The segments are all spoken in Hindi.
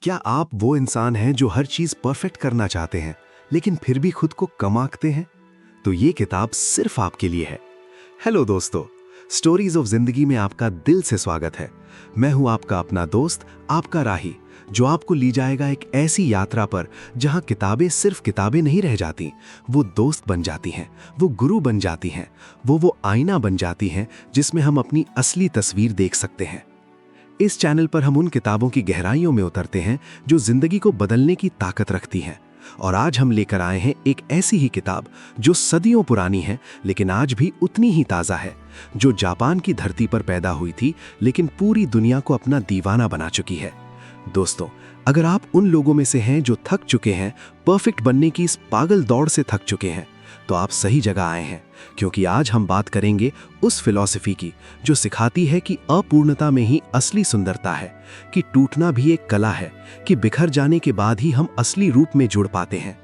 क्या आप वो इंसान हैं जो हर चीज परफेक्ट करना चाहते हैं लेकिन फिर भी खुद को कम आंकते हैं? तो ये किताब सिर्फ आपके लिए है। हेलो दोस्तों, स्टोरीज ऑफ जिंदगी में आपका दिल से स्वागत है। मैं हूं आपका अपना दोस्त, आपका राही, जो आपको ली जाएगा एक ऐसी यात्रा पर जहां किताबें सिर्फ किताबें नहीं रह जाती, वो दोस्त बन जाती हैं, वो गुरु बन जाती हैं, वो आईना बन जाती हैं जिसमें हम अपनी असली तस्वीर देख सकते हैं। इस चैनल पर हम उन किताबों की गहराइयों में उतरते हैं जो जिंदगी को बदलने की ताकत रखती हैं। और आज हम लेकर आए हैं एक ऐसी ही किताब जो सदियों पुरानी है लेकिन आज भी उतनी ही ताज़ा है, जो जापान की धरती पर पैदा हुई थी लेकिन पूरी दुनिया को अपना दीवाना बना चुकी है। दोस्तों, अगर आप उन लोगों में से हैं जो थक चुके हैं, परफेक्ट बनने की इस पागल दौड़ से थक चुके हैं, तो आप सही जगह आए हैं, क्योंकि आज हम बात करेंगे उस फिलॉसफी की जो सिखाती है कि अपूर्णता में ही असली सुंदरता है, कि टूटना भी एक कला है, कि बिखर जाने के बाद ही हम असली रूप में जुड़ पाते हैं।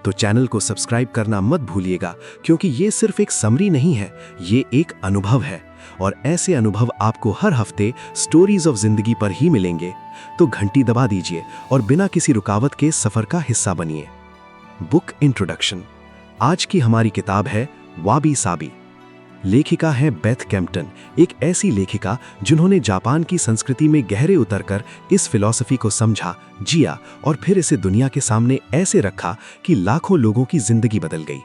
तो चैनल को सब्सक्राइब करना मत भूलिएगा, क्योंकि ये सिर्फ एक समरी नहीं है, ये एक अनुभव है। और ऐसे अनुभव आपको हर हफ्ते स्टोरीज ऑफ जिंदगी पर ही मिलेंगे। तो घंटी दबा दीजिए और बिना किसी रुकावट के सफर का हिस्सा बनिए। Book introduction. आज की हमारी किताब है वाबी साबी। लेखिका है बेथ कैम्पटन, एक ऐसी लेखिका जिन्होंने जापान की संस्कृति में गहरे उतरकर इस फिलॉसफी को समझा, जिया और फिर इसे दुनिया के सामने ऐसे रखा कि लाखों लोगों की जिंदगी बदल गई।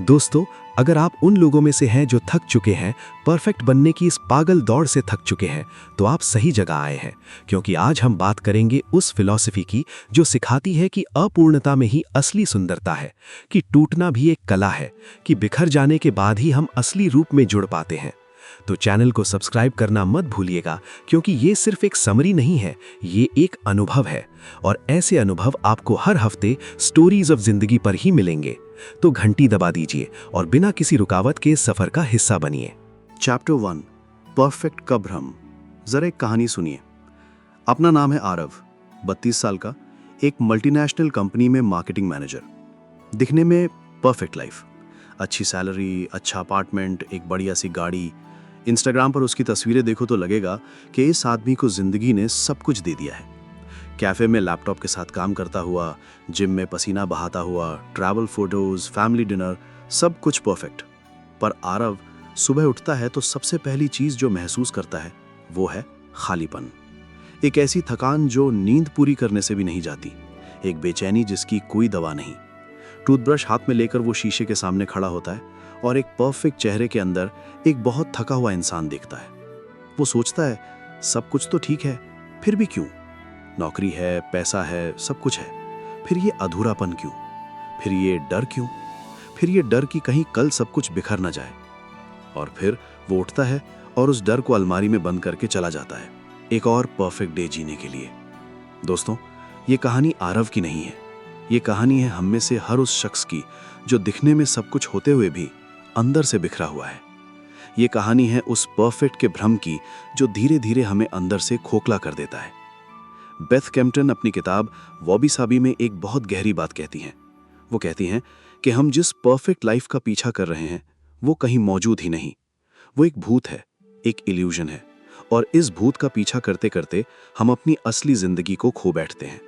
दोस्तों, अगर आप उन लोगों में से हैं जो थक चुके हैं, परफेक्ट बनने की इस पागल दौड़ से थक चुके हैं, तो आप सही जगह आए हैं, क्योंकि आज हम बात करेंगे उस फिलॉसफी की जो सिखाती है कि अपूर्णता में ही असली सुंदरता है, कि टूटना भी एक कला है, कि बिखर जाने के बाद ही हम असली रूप में जुड़ पाते हैं। तो चैनल को सब्सक्राइब करना मत भूलिएगा, क्योंकि ये सिर्फ एक समरी नहीं है, ये एक अनुभव है। और ऐसे अनुभव आपको हर हफ्ते स्टोरीज ऑफ जिंदगी पर ही मिलेंगे। तो घंटी दबा दीजिए और बिना किसी रुकावट के सफर का हिस्सा बनिए। चैप्टर 1, परफेक्ट का भ्रम। जरा एक कहानी सुनिए। अपना नाम है आरव, 32 साल का, एक मल्टीनेशनल कंपनी में मार्केटिंग मैनेजर। दिखने में परफेक्ट लाइफ, अच्छी सैलरी, अच्छा अपार्टमेंट, एक बढ़िया सी गाड़ी। इंस्टाग्राम पर उसकी तस्वीरें देखो तो लगेगा कि इस आदमी को जिंदगी ने सब कुछ दे दिया है। कैफे में लैपटॉप के साथ काम करता हुआ, जिम में पसीना बहाता हुआ, ट्रैवल फोटोज, फैमिली डिनर, सब कुछ परफेक्ट। पर आरव सुबह उठता है तो सबसे पहली चीज जो महसूस करता है वो है खालीपन। एक ऐसी थकान जो नींद पूरी करने से भी नहीं जाती, एक बेचैनी जिसकी कोई दवा नहीं। टूथब्रश हाथ में लेकर वो शीशे के सामने खड़ा होता है और एक परफेक्ट चेहरे के अंदर एक बहुत थका हुआ इंसान देखता है। वो सोचता है सब कुछ तो ठीक है, फिर भी क्यों? नौकरी है, पैसा है, सब कुछ है, फिर ये अधूरापन क्यों? फिर ये डर क्यों? फिर ये डर कि कहीं कल सब कुछ बिखर न जाए। और फिर वो उठता है और उस डर को अलमारी में बंद करके चला जाता है, एक और परफेक्ट डे जीने के लिए। दोस्तों, ये कहानी आरव की नहीं है, ये कहानी है हम में से हर उस शख्स की जो दिखने में सब कुछ होते हुए भी अंदर से बिखरा हुआ है। ये कहानी है उस परफेक्ट के भ्रम की जो धीरे धीरे हमें अंदर से खोखला कर देता है। बेथ कैम्पटन अपनी किताब वाबी साबी में एक बहुत गहरी बात कहती हैं। वो कहती हैं कि हम जिस परफेक्ट लाइफ का पीछा कर रहे हैं वो कहीं मौजूद ही नहीं, वो एक भूत है, एक इल्यूजन है। और इस भूत का पीछा करते करते हम अपनी असली जिंदगी को खो बैठते हैं।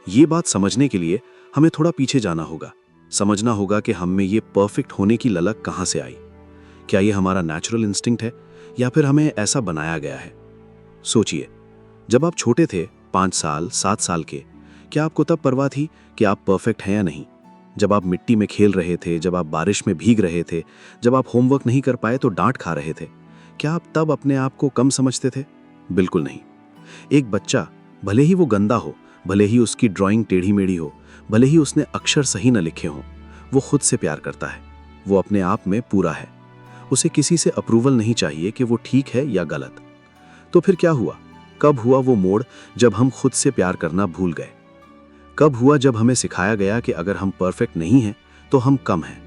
ये बात समझने के लिए हमें थोड़ा पीछे जाना होगा, समझना होगा कि हम में ये परफेक्ट होने की ललक कहाँ से आई। क्या ये हमारा नेचुरल इंस्टिंक्ट है या फिर हमें ऐसा बनाया गया है? सोचिए, जब आप छोटे थे, 5 साल 7 साल के, क्या आपको तब परवाह थी कि आप परफेक्ट हैं या नहीं? जब आप मिट्टी में खेल रहे थे, जब आप बारिश में भीग रहे थे, जब आप होमवर्क नहीं कर पाए तो डांट खा रहे थे, क्या आप तब अपने आप को कम समझते थे? बिल्कुल नहीं। एक बच्चा, भले ही वो गंदा हो, भले ही उसकी ड्राइंग टेढ़ी मेढ़ी हो, भले ही उसने अक्षर सही न लिखे हों, वो खुद से प्यार करता है, वो अपने आप में पूरा है। उसे किसी से अप्रूवल नहीं चाहिए कि वो ठीक है या गलत। तो फिर क्या हुआ? कब हुआ वो मोड़ जब हम खुद से प्यार करना भूल गए? कब हुआ जब हमें सिखाया गया कि अगर हम परफेक्ट नहीं हैं तो हम कम हैं?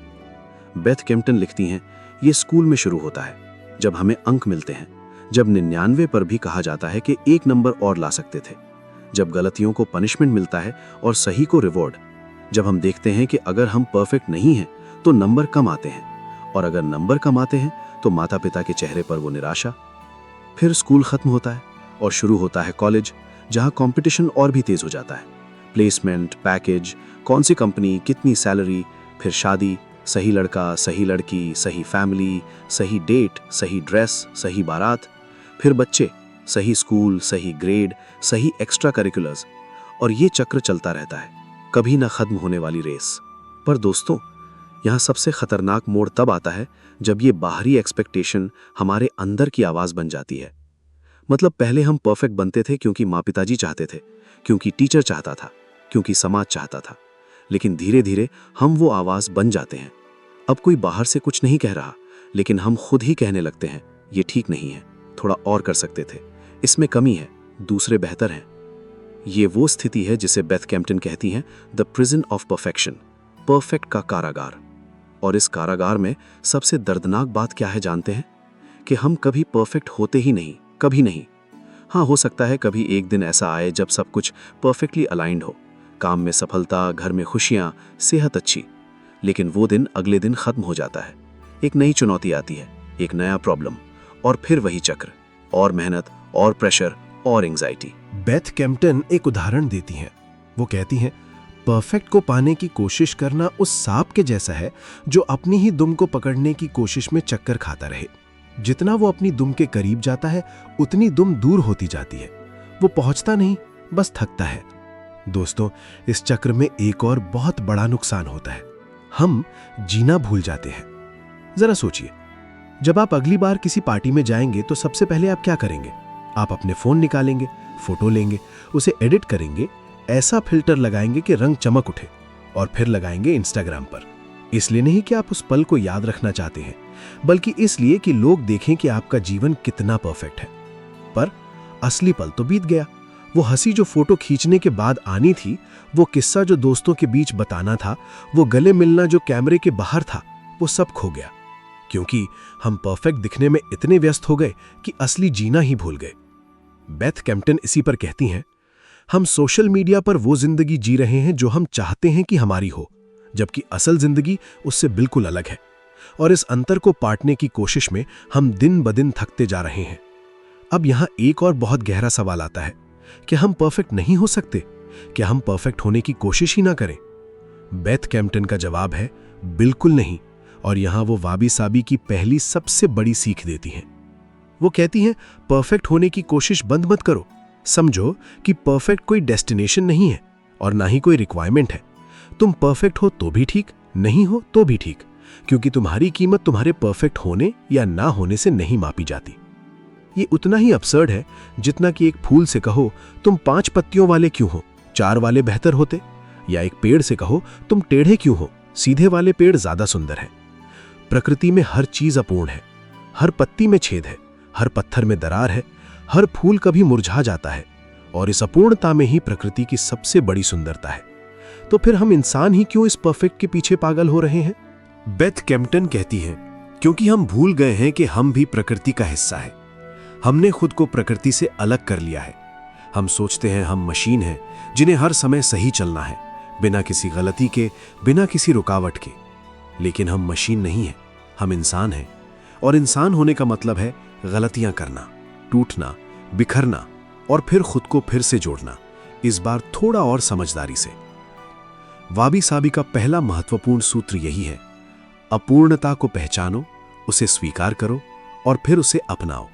बेथ कैम्पटन लिखती हैं, ये स्कूल में शुरू होता है, जब हमें अंक मिलते हैं, जब 99 पर भी कहा जाता है कि 1 नंबर और ला सकते थे, जब गलतियों को पनिशमेंट मिलता है और सही को रिवॉर्ड, जब हम देखते हैं कि अगर हम परफेक्ट नहीं हैं तो नंबर कम आते हैं, और अगर नंबर कम आते हैं तो माता पिता के चेहरे पर वो निराशा। फिर स्कूल खत्म होता है और शुरू होता है कॉलेज, जहां कंपटीशन और भी तेज हो जाता है। प्लेसमेंट, पैकेज, कौन सी कंपनी, कितनी सैलरी, फिर शादी, सही लड़का, सही लड़की, सही फैमिली, सही डेट, सही ड्रेस, सही बारात, फिर बच्चे, सही स्कूल, सही ग्रेड, सही एक्स्ट्रा करिकुलर्स, और ये चक्र चलता रहता है, कभी ना खत्म होने वाली रेस। पर दोस्तों, यहाँ सबसे खतरनाक मोड़ तब आता है जब ये बाहरी एक्सपेक्टेशन हमारे अंदर की आवाज़ बन जाती है। मतलब पहले हम परफेक्ट बनते थे क्योंकि माँ पिताजी चाहते थे, क्योंकि टीचर चाहता था, क्योंकि समाज चाहता था, लेकिन धीरे धीरे हम वो आवाज़ बन जाते हैं। अब कोई बाहर से कुछ नहीं कह रहा, लेकिन हम खुद ही कहने लगते हैं, ये ठीक नहीं है, थोड़ा और कर सकते थे, इसमें कमी है, दूसरे बेहतर हैं। ये वो स्थिति है जिसे बेथ कैम्पटन कहती हैं the prison of perfection, perfect का कारागार। और इस कारागार में सबसे दर्दनाक बात क्या है जानते हैं? कि हम कभी परफेक्ट होते ही नहीं, कभी नहीं। हाँ, हो सकता है कभी एक दिन ऐसा आए जब सब कुछ परफेक्टली अलाइंड हो, काम में सफलता, घर में खुशियाँ, सेहत अच्छी, लेकिन वो दिन अगले दिन खत्म हो जाता है। एक नई चुनौती आती है, एक नया प्रॉब्लम, और फिर वही चक्र, और मेहनत, और प्रेशर, और एंजाइटी। बेथ कैम्पटन एक उदाहरण देती हैं। वो कहती हैं, परफेक्ट को पाने की कोशिश करना उस सांप के जैसा है जो अपनी ही दुम को पकड़ने की कोशिश में चक्कर खाता रहे। जितना वो अपनी दुम के करीब जाता है, उतनी दुम दूर होती जाती है। वो पहुंचता नहीं, बस थकता है। दोस्तों, इस चक्र में एक और बहुत बड़ा नुकसान होता है, हम जीना भूल जाते हैं। जरा सोचिए, जब आप अगली बार किसी पार्टी में जाएंगे तो सबसे पहले आप क्या करेंगे? आप अपने फोन निकालेंगे, फोटो लेंगे, उसे एडिट करेंगे, ऐसा फिल्टर लगाएंगे कि रंग चमक उठे, और फिर लगाएंगे इंस्टाग्राम पर। इसलिए नहीं कि आप उस पल को याद रखना चाहते हैं, बल्कि इसलिए कि लोग देखें कि आपका जीवन कितना परफेक्ट है। पर असली पल तो बीत गया। वो हंसी जो फोटो खींचने के बाद आनी थी, वो किस्सा जो दोस्तों के बीच बताना था, वो गले मिलना जो कैमरे के बाहर था, वो सब खो गया। क्योंकि हम परफेक्ट दिखने में इतने व्यस्त हो गए कि असली जीना ही भूल गए। बेथ कैम्पटन इसी पर कहती हैं, हम सोशल मीडिया पर वो जिंदगी जी रहे हैं जो हम चाहते हैं कि हमारी हो, जबकि असल जिंदगी उससे बिल्कुल अलग है। और इस अंतर को पाटने की कोशिश में हम दिन ब दिन थकते जा रहे हैं। अब यहां एक और बहुत गहरा सवाल आता है, कि हम परफेक्ट नहीं हो सकते? क्या हम परफेक्ट होने की कोशिश ही ना करें? बेथ कैम्पटन का जवाब है, बिल्कुल नहीं। और यहां वो वाबी साबी की पहली सबसे बड़ी सीख देती हैं। वो कहती हैं, परफेक्ट होने की कोशिश बंद मत करो। समझो कि परफेक्ट कोई डेस्टिनेशन नहीं है और ना ही कोई रिक्वायरमेंट है। तुम परफेक्ट हो तो भी ठीक, नहीं हो तो भी ठीक, क्योंकि तुम्हारी कीमत तुम्हारे परफेक्ट होने या ना होने से नहीं मापी जाती। ये उतना ही अपसर्ड है जितना कि एक फूल से कहो तुम 5 पत्तियों वाले क्यों हो, 4 वाले बेहतर होते, या एक पेड़ से कहो तुम टेढ़े क्यों हो, सीधे वाले पेड़ ज्यादा सुंदर है। प्रकृति में हर चीज अपूर्ण है, हर पत्ती में छेद है, हर पत्थर में दरार है, हर फूल कभी मुरझा जाता है, और इस अपूर्णता में ही प्रकृति की सबसे बड़ी सुंदरता है। तो फिर हम इंसान ही क्यों इस परफेक्ट के पीछे पागल हो रहे हैं? बेथ कैम्पटन कहती हैं, क्योंकि हम भूल गए हैं कि हम भी प्रकृति का हिस्सा है। हमने खुद को प्रकृति से अलग कर लिया है। हम सोचते हैं हम मशीन हैं जिन्हें हर समय सही चलना है, बिना किसी गलती के, बिना किसी रुकावट के। लेकिन हम मशीन नहीं हैं, हम इंसान हैं। और इंसान होने का मतलब है गलतियां करना, टूटना, बिखरना, और फिर खुद को फिर से जोड़ना, इस बार थोड़ा और समझदारी से। वाबी साबी का पहला महत्वपूर्ण सूत्र यही है, अपूर्णता को पहचानो, उसे स्वीकार करो और फिर उसे अपनाओ।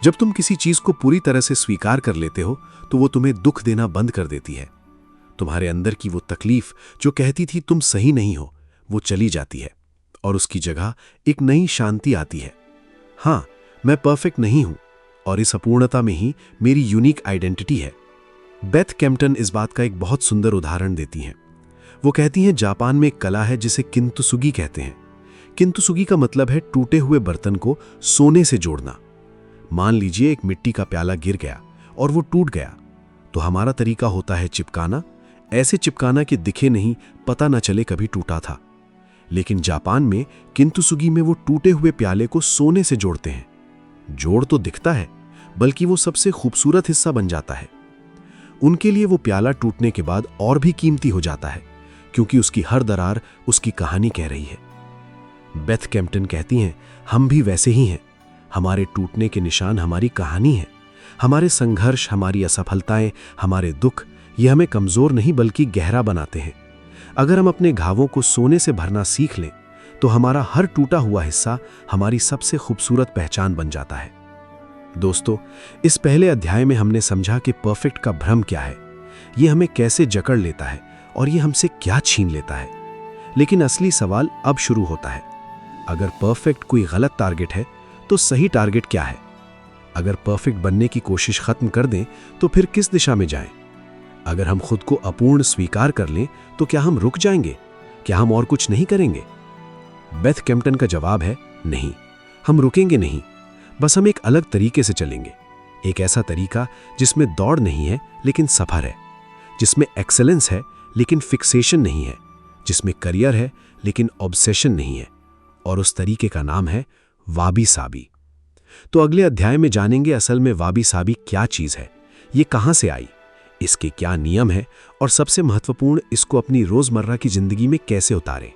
जब तुम किसी चीज को पूरी तरह से स्वीकार कर लेते हो तो वो तुम्हें दुख देना बंद कर देती है। तुम्हारे अंदर की वो तकलीफ जो कहती थी तुम सही नहीं हो, वो चली जाती है और उसकी जगह एक नई शांति आती है। हाँ, मैं परफेक्ट नहीं हूं और इस अपूर्णता में ही मेरी यूनिक आइडेंटिटी है। बेथ कैम्पटन इस बात का एक बहुत सुंदर उदाहरण देती हैं। वो कहती हैं, जापान में एक कला है जिसे किंतुसुगी कहते हैं। किंतुसुगी का मतलब है टूटे हुए बर्तन को सोने से जोड़ना। मान लीजिए एक मिट्टी का प्याला गिर गया और वो टूट गया, तो हमारा तरीका होता है चिपकाना, ऐसे चिपकाना कि दिखे नहीं, पता न चले कभी टूटा था। लेकिन जापान में किंतुसुगी में वो टूटे हुए प्याले को सोने से जोड़ते हैं। जोड़ तो दिखता है, बल्कि वो सबसे खूबसूरत हिस्सा बन जाता है। उनके लिए वो प्याला टूटने के बाद और भी कीमती हो जाता है, क्योंकि उसकी हर दरार उसकी कहानी कह रही है। बेथ कैम्पटन कहती हैं, हम भी वैसे ही हैं। हमारे टूटने के निशान हमारी कहानी है, हमारे संघर्ष, हमारी असफलताएं, हमारे दुख, ये हमें कमजोर नहीं बल्कि गहरा बनाते हैं। अगर हम अपने घावों को सोने से भरना सीख लें तो हमारा हर टूटा हुआ हिस्सा हमारी सबसे खूबसूरत पहचान बन जाता है। दोस्तों, इस पहले अध्याय में हमने समझा कि परफेक्ट का भ्रम क्या है, ये हमें कैसे जकड़ लेता है और ये हमसे क्या छीन लेता है। लेकिन असली सवाल अब शुरू होता है। अगर परफेक्ट कोई गलत टारगेट है तो सही टारगेट क्या है? अगर परफेक्ट बनने की कोशिश खत्म कर दें तो फिर किस दिशा में जाएं? अगर हम खुद को अपूर्ण स्वीकार कर लें तो क्या हम रुक जाएंगे? क्या हम और कुछ नहीं करेंगे? बेथ केम्पटन का जवाब है नहीं, हम रुकेंगे नहीं, बस हम एक अलग तरीके से चलेंगे। एक ऐसा तरीका जिसमें दौड़ नहीं है लेकिन सफर है, जिसमें एक्सेलेंस है लेकिन फिक्सेशन नहीं है, जिसमें करियर है लेकिन ऑब्सेशन नहीं है। और उस तरीके का नाम है वाबी साबी। तो अगले अध्याय में जानेंगे असल में वाबी साबी क्या चीज है, ये कहां से आई, इसके क्या नियम है और सबसे महत्वपूर्ण, इसको अपनी रोजमर्रा की जिंदगी में कैसे उतारें।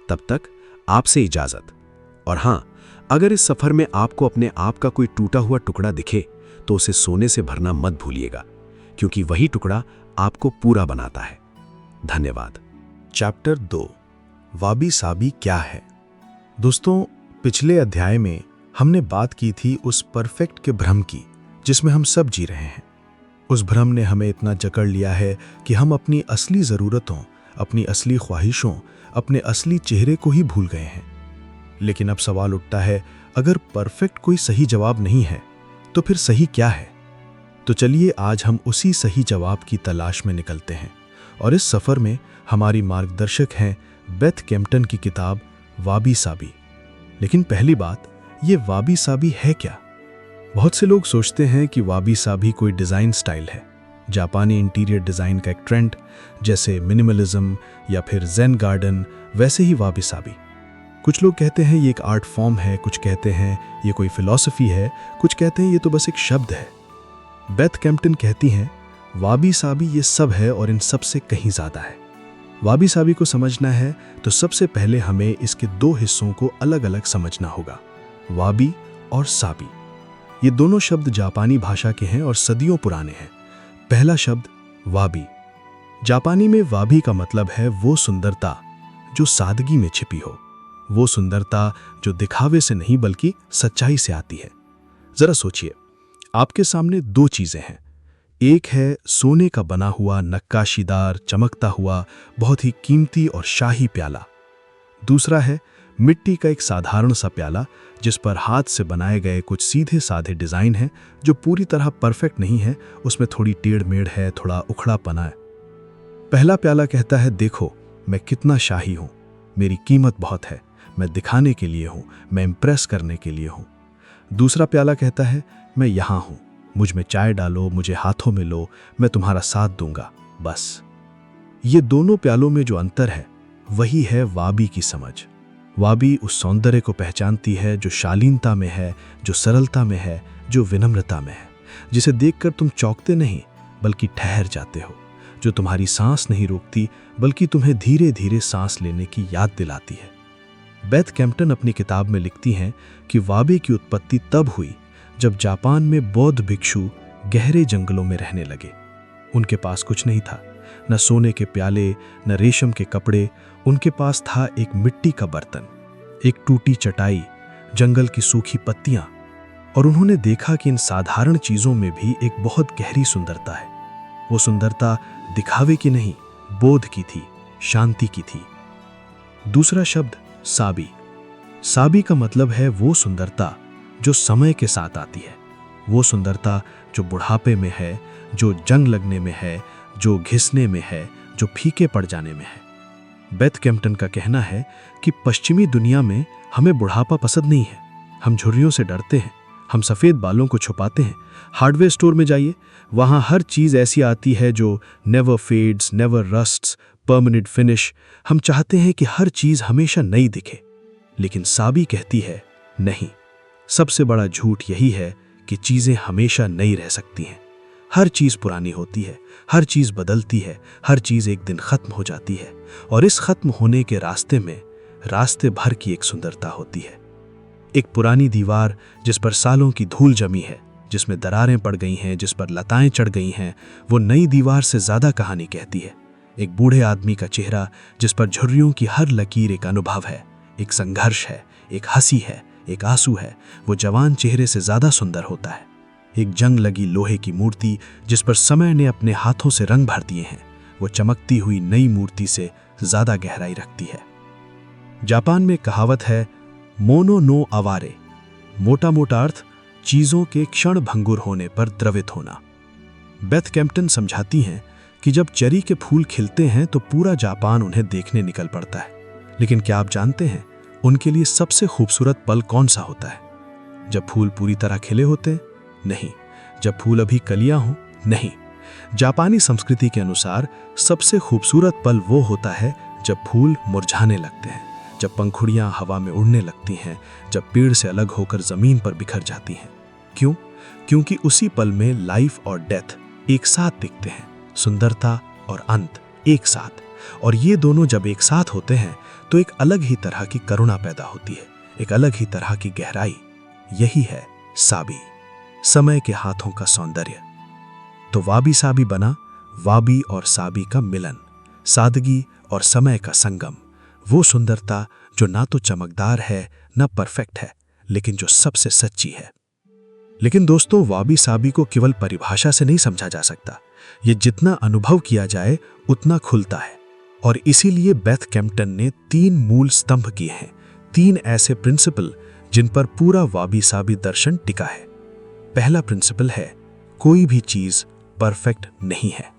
तब तक आपसे इजाजत। और हां, अगर इस सफर में आपको अपने आप का कोई टूटा हुआ टुकड़ा दिखे तो उसे सोने से भरना मत भूलिएगा, क्योंकि वही टुकड़ा आपको पूरा बनाता है। धन्यवाद। चैप्टर 2, वाबी साबी क्या है। दोस्तों, पिछले अध्याय में हमने बात की थी उस परफेक्ट के भ्रम की जिसमें हम सब जी रहे हैं। उस भ्रम ने हमें इतना जकड़ लिया है कि हम अपनी असली ज़रूरतों, अपनी असली ख्वाहिशों, अपने असली चेहरे को ही भूल गए हैं। लेकिन अब सवाल उठता है, अगर परफेक्ट कोई सही जवाब नहीं है तो फिर सही क्या है? तो चलिए आज हम उसी सही जवाब की तलाश में निकलते हैं। और इस सफ़र में हमारी मार्गदर्शक हैं बेथ केम्पटन की किताब वाबी साबी। लेकिन पहली बात, ये वाबी साबी है क्या? बहुत से लोग सोचते हैं कि वाबी साबी कोई डिज़ाइन स्टाइल है, जापानी इंटीरियर डिज़ाइन का एक ट्रेंड, जैसे मिनिमलिज्म या फिर ज़ेन गार्डन, वैसे ही वाबी साबी। कुछ लोग कहते हैं ये एक आर्ट फॉर्म है, कुछ कहते हैं ये कोई फिलॉसफी है, कुछ कहते हैं ये तो बस एक शब्द है। बेथ केम्पटन कहती हैं वाबी साबी ये सब है और इन सब से कहीं ज़्यादा है। वाबी साबी को समझना है तो सबसे पहले हमें इसके दो हिस्सों को अलग अलग समझना होगा, वाबी और साबी। ये दोनों शब्द जापानी भाषा के हैं और सदियों पुराने हैं। पहला शब्द वाबी। जापानी में वाबी का मतलब है वो सुंदरता जो सादगी में छिपी हो, वो सुंदरता जो दिखावे से नहीं बल्कि सच्चाई से आती है। जरा सोचिए, आपके सामने दो चीजें हैं। एक है सोने का बना हुआ, नक्काशीदार, चमकता हुआ, बहुत ही कीमती और शाही प्याला। दूसरा है मिट्टी का एक साधारण सा प्याला जिस पर हाथ से बनाए गए कुछ सीधे साधे डिजाइन हैं जो पूरी तरह परफेक्ट नहीं है, उसमें थोड़ी टेढ़ मेढ़ है, थोड़ा उखड़ापना है। पहला प्याला कहता है देखो मैं कितना शाही हूं, मेरी कीमत बहुत है, मैं दिखाने के लिए हूं, मैं इंप्रेस करने के लिए हूं। दूसरा प्याला कहता है मैं यहां हूं, मुझ में चाय डालो, मुझे हाथों में लो, मैं तुम्हारा साथ दूंगा, बस। ये दोनों प्यालों में जो अंतर है वही है वाबी की समझ। वाबी उस सौंदर्य को पहचानती है जो शालीनता में है, जो सरलता में है, जो विनम्रता में है, जिसे देखकर तुम चौंकते नहीं बल्कि ठहर जाते हो, जो तुम्हारी सांस नहीं रोकती बल्कि तुम्हें धीरे धीरे सांस लेने की याद दिलाती है। बेथ केम्पटन अपनी किताब में लिखती हैं कि वाबी की उत्पत्ति तब हुई जब जापान में बौद्ध भिक्षु गहरे जंगलों में रहने लगे। उनके पास कुछ नहीं था, न सोने के प्याले, न रेशम के कपड़े। उनके पास था एक मिट्टी का बर्तन, एक टूटी चटाई, जंगल की सूखी पत्तियां। और उन्होंने देखा कि इन साधारण चीजों में भी एक बहुत गहरी सुंदरता है। वो सुंदरता दिखावे की नहीं, बोध की थी, शांति की थी। दूसरा शब्द साबी। साबी का मतलब है वो सुंदरता जो समय के साथ आती है, वो सुंदरता जो बुढ़ापे में है, जो जंग लगने में है, जो घिसने में है, जो फीके पड़ जाने में है। बेथ केम्पटन का कहना है कि पश्चिमी दुनिया में हमें बुढ़ापा पसंद नहीं है। हम झुर्रियों से डरते हैं, हम सफ़ेद बालों को छुपाते हैं। हार्डवेयर स्टोर में जाइए, वहाँ हर चीज़ ऐसी आती है जो never fades, never rusts, permanent finish. हम चाहते हैं कि हर चीज़ हमेशा नई दिखे। लेकिन साबी कहती है नहीं, सबसे बड़ा झूठ यही है कि चीज़ें हमेशा नई रह सकती हैं। हर चीज़ पुरानी होती है, हर चीज़ बदलती है, हर चीज़ एक दिन ख़त्म हो जाती है। और इस ख़त्म होने के रास्ते में रास्ते भर की एक सुंदरता होती है। एक पुरानी दीवार जिस पर सालों की धूल जमी है, जिसमें दरारें पड़ गई हैं, जिस पर लताएं चढ़ गई हैं, वो नई दीवार से ज़्यादा कहानी कहती है। एक बूढ़े आदमी का चेहरा जिस पर झुर्रियों की हर लकीर एक अनुभव है, एक संघर्ष है, एक हंसी है, एक आंसू है, वो जवान चेहरे से ज़्यादा सुंदर होता है। एक जंग लगी लोहे की मूर्ति जिस पर समय ने अपने हाथों से रंग भर दिए हैं, वो चमकती हुई नई मूर्ति से ज़्यादा गहराई रखती है। जापान में कहावत है, मोनो नो अवारे, मोटा मोटा अर्थ चीज़ों के क्षण भंगुर होने पर द्रवित होना। बेथ कैम्पटन समझाती हैं कि जब चेरी के फूल खिलते हैं तो पूरा जापान उन्हें देखने निकल पड़ता है, लेकिन क्या आप जानते हैं उनके लिए सबसे खूबसूरत पल कौन सा होता है? जब फूल पूरी तरह खिले होते? नहीं। जब फूल अभी कलियां हों? नहीं। जापानी संस्कृति के अनुसार सबसे खूबसूरत पल वो होता है जब फूल मुरझाने लगते हैं, जब पंखुड़ियां हवा में उड़ने लगती हैं, जब पेड़ से अलग होकर जमीन पर बिखर जाती हैं। क्यों? क्योंकि उसी पल में लाइफ और डेथ एक साथ दिखते हैं, सुंदरता और अंत एक साथ। और ये दोनों जब एक साथ होते हैं तो एक अलग ही तरह की करुणा पैदा होती है, एक अलग ही तरह की गहराई। यही है साबी, समय के हाथों का सौंदर्य। तो वाबी साबी बना वाबी और साबी का मिलन, सादगी और समय का संगम, वो सुंदरता जो ना तो चमकदार है ना परफेक्ट है, लेकिन जो सबसे सच्ची है। लेकिन दोस्तों, वाबी साबी को केवल परिभाषा से नहीं समझा जा सकता। ये जितना अनुभव किया जाए उतना खुलता है। और इसीलिए बेथ कैम्पटन ने 3 मूल स्तंभ किए हैं, 3 ऐसे प्रिंसिपल जिन पर पूरा वाबी साबी दर्शन टिका है। पहला प्रिंसिपल है, कोई भी चीज परफेक्ट नहीं है।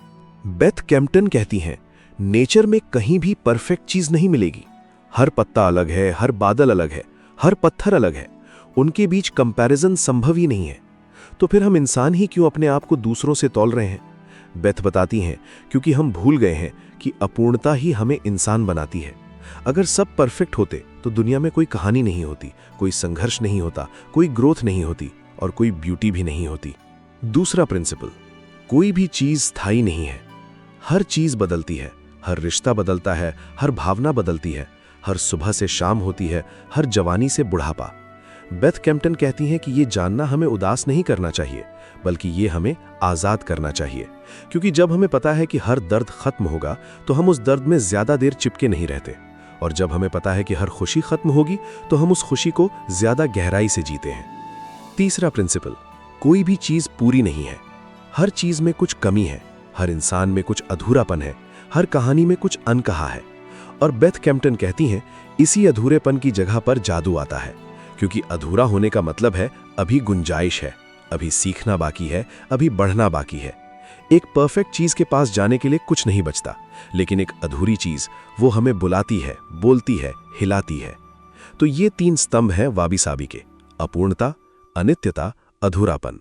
बेथ कैम्पटन कहती हैं, नेचर में कहीं भी परफेक्ट चीज नहीं मिलेगी। हर पत्ता अलग है, हर बादल अलग है, हर पत्थर अलग है, उनके बीच कंपैरिजन संभव ही नहीं है। तो फिर हम इंसान ही क्यों अपने आप को दूसरों से तौल रहे हैं? बेथ बताती हैं, क्योंकि हम भूल गए हैं कि अपूर्णता ही हमें इंसान बनाती है। अगर सब परफेक्ट होते तो दुनिया में कोई कहानी नहीं होती, कोई संघर्ष नहीं होता, कोई ग्रोथ नहीं होती और कोई ब्यूटी भी नहीं होती। दूसरा प्रिंसिपल, कोई भी चीज स्थायी नहीं है। हर चीज बदलती है, हर रिश्ता बदलता है, हर भावना बदलती है, हर सुबह से शाम होती है, हर जवानी से बुढ़ापा। बेथ कैम्पटन कहती हैं कि ये जानना हमें उदास नहीं करना चाहिए, बल्कि ये हमें आज़ाद करना चाहिए। क्योंकि जब हमें पता है कि हर दर्द खत्म होगा तो हम उस दर्द में ज़्यादा देर चिपके नहीं रहते, और जब हमें पता है कि हर खुशी खत्म होगी तो हम उस खुशी को ज़्यादा गहराई से जीते हैं। तीसरा प्रिंसिपल, कोई भी चीज़ पूरी नहीं है। हर चीज़ में कुछ कमी है, हर इंसान में कुछ अधूरापन है, हर कहानी में कुछ अनकहा है। और बेथ कैम्पटन कहती हैं, इसी अधूरेपन की जगह पर जादू आता है, क्योंकि अधूरा होने का मतलब है अभी गुंजाइश है, अभी सीखना बाकी है, अभी बढ़ना बाकी है। एक परफेक्ट चीज के पास जाने के लिए कुछ नहीं बचता, लेकिन एक अधूरी चीज वो हमें बुलाती है, बोलती है, हिलाती है। तो ये 3 स्तंभ हैं वाबी साबी के, अपूर्णता, अनित्यता, अधूरापन।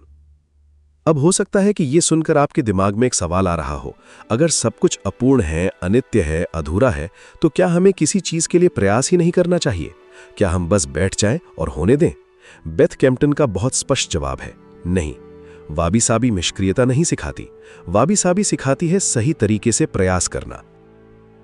अब हो सकता है कि ये सुनकर आपके दिमाग में एक सवाल आ रहा हो, अगर सब कुछ अपूर्ण है, अनित्य है, अधूरा है, तो क्या हमें किसी चीज के लिए प्रयास ही नहीं करना चाहिए? क्या हम बस बैठ जाएं और होने दें? बेथ कैम्पटन का बहुत स्पष्ट जवाब है, नहीं। वाबी साबी निष्क्रियता नहीं सिखाती, वाबी साबी सिखाती है सही तरीके से प्रयास करना।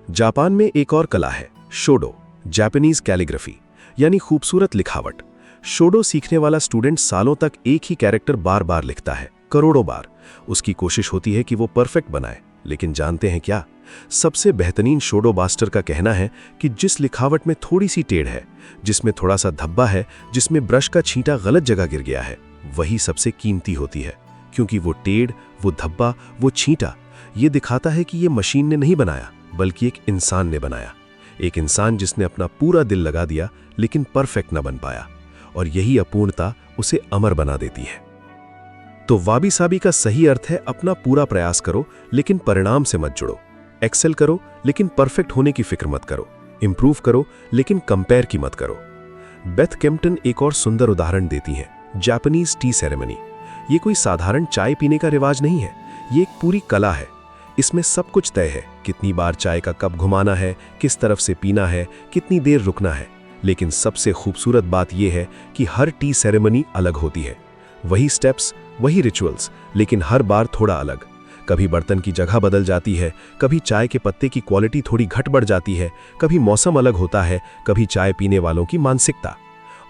जापान में एक और कला है, शोडो, जापानीज कैलीग्राफी, यानी खूबसूरत लिखावट। शोडो सीखने वाला स्टूडेंट सालों तक एक ही कैरेक्टर बार बार लिखता है, करोड़ों बार। उसकी कोशिश होती है कि वो परफेक्ट बनाए, लेकिन जानते हैं क्या? सबसे बेहतरीन शोडो मास्टर का कहना है कि जिस लिखावट में थोड़ी सी टेढ़ है, जिसमें थोड़ा सा धब्बा है, जिसमें ब्रश का छींटा गलत जगह गिर गया है, वही सबसे कीमती होती है। क्योंकि वो टेढ़, वो धब्बा, वो छींटा ये दिखाता है कि ये मशीन ने नहीं बनाया, बल्कि एक इंसान ने बनाया। एक इंसान जिसने अपना पूरा दिल लगा दिया, लेकिन परफेक्ट ना बन पाया। और यही अपूर्णता उसे अमर बना देती है। तो वाबी साबी का सही अर्थ है, अपना पूरा प्रयास करो लेकिन परिणाम से मत जुड़ो। एक्सेल करो लेकिन परफेक्ट होने की फिक्र मत करो। इंप्रूव करो लेकिन कंपेयर की मत करो। बेथ कैम्पटन एक और सुंदर उदाहरण देती हैं, जापानीज टी सेरेमनी। ये कोई साधारण चाय पीने का रिवाज नहीं है, ये एक पूरी कला है। इसमें सब कुछ तय है, कितनी बार चाय का कप घुमाना है, किस तरफ से पीना है, कितनी देर रुकना है। लेकिन सबसे खूबसूरत बात यह है कि हर टी सेरेमनी अलग होती है। वही स्टेप्स, वही रिचुअल्स, लेकिन हर बार थोड़ा अलग। कभी बर्तन की जगह बदल जाती है, कभी चाय के पत्ते की क्वालिटी थोड़ी घट बढ़ जाती है, कभी मौसम अलग होता है, कभी चाय पीने वालों की मानसिकता।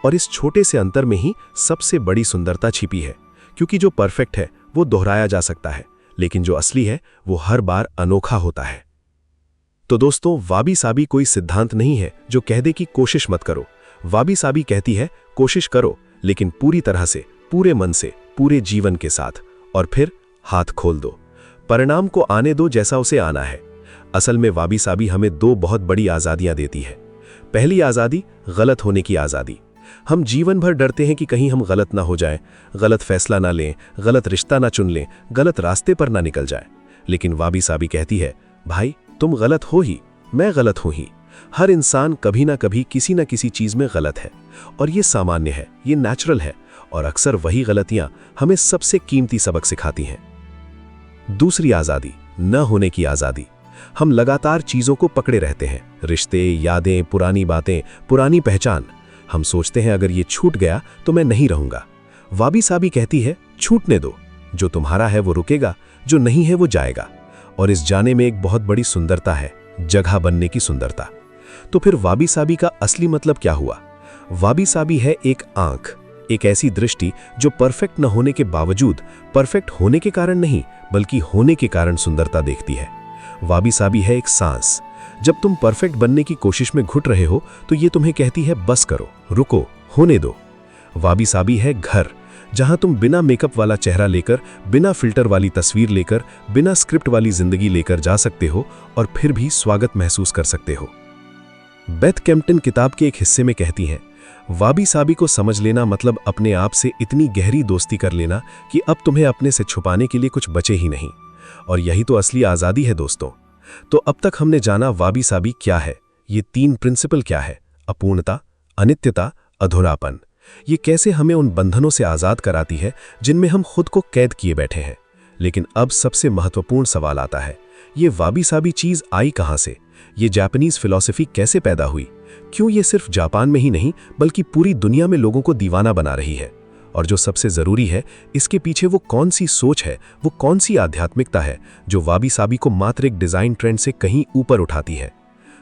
और इस छोटे से अंतर में ही सबसे बड़ी सुंदरता छिपी है, क्योंकि जो परफेक्ट है वो दोहराया जा सकता है, लेकिन जो असली है वो हर बार अनोखा होता है। तो दोस्तों, वाबी साबी कोई सिद्धांत नहीं है जो कह दे कि कोशिश मत करो। वाबी साबी कहती है कोशिश करो, लेकिन पूरी तरह से, पूरे मन से, पूरे जीवन के साथ, और फिर हाथ खोल दो। परिणाम को आने दो जैसा उसे आना है। असल में वाबी साबी हमें दो बहुत बड़ी आज़ादियां देती है। पहली आज़ादी, गलत होने की आज़ादी। हम जीवन भर डरते हैं कि कहीं हम गलत ना हो जाएं, गलत फैसला ना लें, गलत रिश्ता ना चुन लें, गलत रास्ते पर ना निकल जाएं। लेकिन वाबी साबी कहती है, भाई तुम गलत हो ही, मैं गलत हूं ही। हर इंसान कभी ना कभी किसी न किसी चीज में गलत है, और ये सामान्य है, ये नेचुरल है, और अक्सर वही गलतियां हमें सबसे कीमती सबक सिखाती हैं। दूसरी आज़ादी, न होने की आज़ादी। हम लगातार चीज़ों को पकड़े रहते हैं, रिश्ते, यादें, पुरानी बातें, पुरानी पहचान। हम सोचते हैं अगर ये छूट गया तो मैं नहीं रहूंगा। वाबी साबी कहती है छूटने दो, जो तुम्हारा है वो रुकेगा, जो नहीं है वो जाएगा। और इस जाने में एक बहुत बड़ी सुंदरता है, जगह बनने की सुंदरता। तो फिर वाबी साबी का असली मतलब क्या हुआ? वाबी साबी है एक आंख, एक ऐसी दृष्टि जो परफेक्ट न होने के बावजूद, परफेक्ट होने के कारण नहीं बल्कि होने के कारण सुंदरता देखती है। वाबी साबी है एक सांस। जब तुम परफेक्ट बनने की कोशिश में घुट रहे हो तो ये तुम्हें कहती है बस करो, रुको, होने दो। वाबी साबी है घर, जहां तुम बिना मेकअप वाला चेहरा लेकर, बिना फिल्टर वाली तस्वीर लेकर, बिना स्क्रिप्ट वाली जिंदगी लेकर जा सकते हो और फिर भी स्वागत महसूस कर सकते हो। बेथ कैम्पटन किताब के एक हिस्से में कहती हैं, वाबी साबी को समझ लेना मतलब अपने आप से इतनी गहरी दोस्ती कर लेना कि अब तुम्हें अपने से छुपाने के लिए कुछ बचे ही नहीं। और यही तो असली आज़ादी है दोस्तों। तो अब तक हमने जाना वाबी साबी क्या है, ये 3 प्रिंसिपल क्या है, अपूर्णता, अनित्यता, अधूरापन। ये कैसे हमें उन बंधनों से आज़ाद कराती है जिनमें हम खुद को कैद किए बैठे हैं। लेकिन अब सबसे महत्वपूर्ण सवाल आता है, ये वाबी साबी चीज़ आई कहाँ से? ये जापानीज फिलॉसफी कैसे पैदा हुई? क्यों ये सिर्फ जापान में ही नहीं बल्कि पूरी दुनिया में लोगों को दीवाना बना रही है? और जो सबसे ज़रूरी है, इसके पीछे वो कौन सी सोच है, वो कौन सी आध्यात्मिकता है जो वाबी साबी को मात्र एक डिज़ाइन ट्रेंड से कहीं ऊपर उठाती है?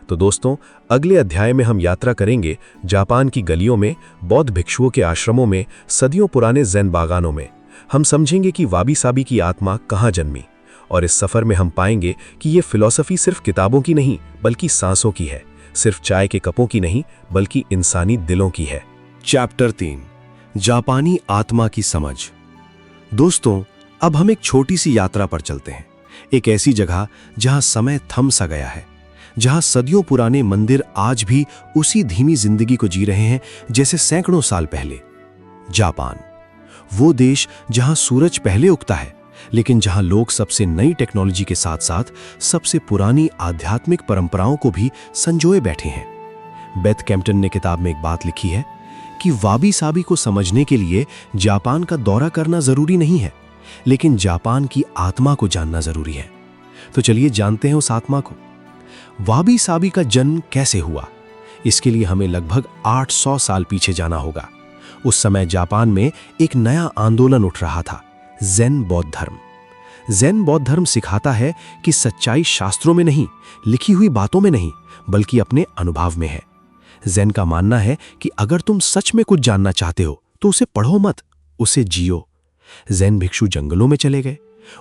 तो दोस्तों, अगले अध्याय में हम यात्रा करेंगे जापान की गलियों में, बौद्ध भिक्षुओं के आश्रमों में, सदियों पुराने ज़ेन बागानों में। हम समझेंगे कि वाबी साबी की आत्मा कहाँ जन्मी, और इस सफ़र में हम पाएंगे कि ये फिलॉसफी सिर्फ किताबों की नहीं बल्कि सांसों की है, सिर्फ चाय के कपों की नहीं बल्कि इंसानी दिलों की है। चैप्टर 3, जापानी आत्मा की समझ। दोस्तों, अब हम एक छोटी सी यात्रा पर चलते हैं, एक ऐसी जगह जहां समय थम सा गया है, जहां सदियों पुराने मंदिर आज भी उसी धीमी जिंदगी को जी रहे हैं जैसे सैकड़ों साल पहले। जापान, वो देश जहां सूरज पहले उगता है, लेकिन जहां लोग सबसे नई टेक्नोलॉजी के साथ साथ सबसे पुरानी आध्यात्मिक परंपराओं को भी संजोए बैठे हैं। बेथ कैम्पटन ने किताब में एक बात लिखी है कि वाबी साबी को समझने के लिए जापान का दौरा करना जरूरी नहीं है, लेकिन जापान की आत्मा को जानना जरूरी है। तो चलिए जानते हैं उस आत्मा को। वाबी साबी का जन्म कैसे हुआ? इसके लिए हमें लगभग 800 साल पीछे जाना होगा। उस समय जापान में एक नया आंदोलन उठ रहा था, ज़ेन बौद्ध धर्म। ज़ेन बौद्ध धर्म सिखाता है कि सच्चाई शास्त्रों में नहीं, लिखी हुई बातों में नहीं, बल्कि अपने अनुभव में है। ज़ेन का मानना है कि अगर तुम सच में कुछ जानना चाहते हो तो उसे पढ़ो मत, उसे जियो। ज़ेन भिक्षु जंगलों में चले गए।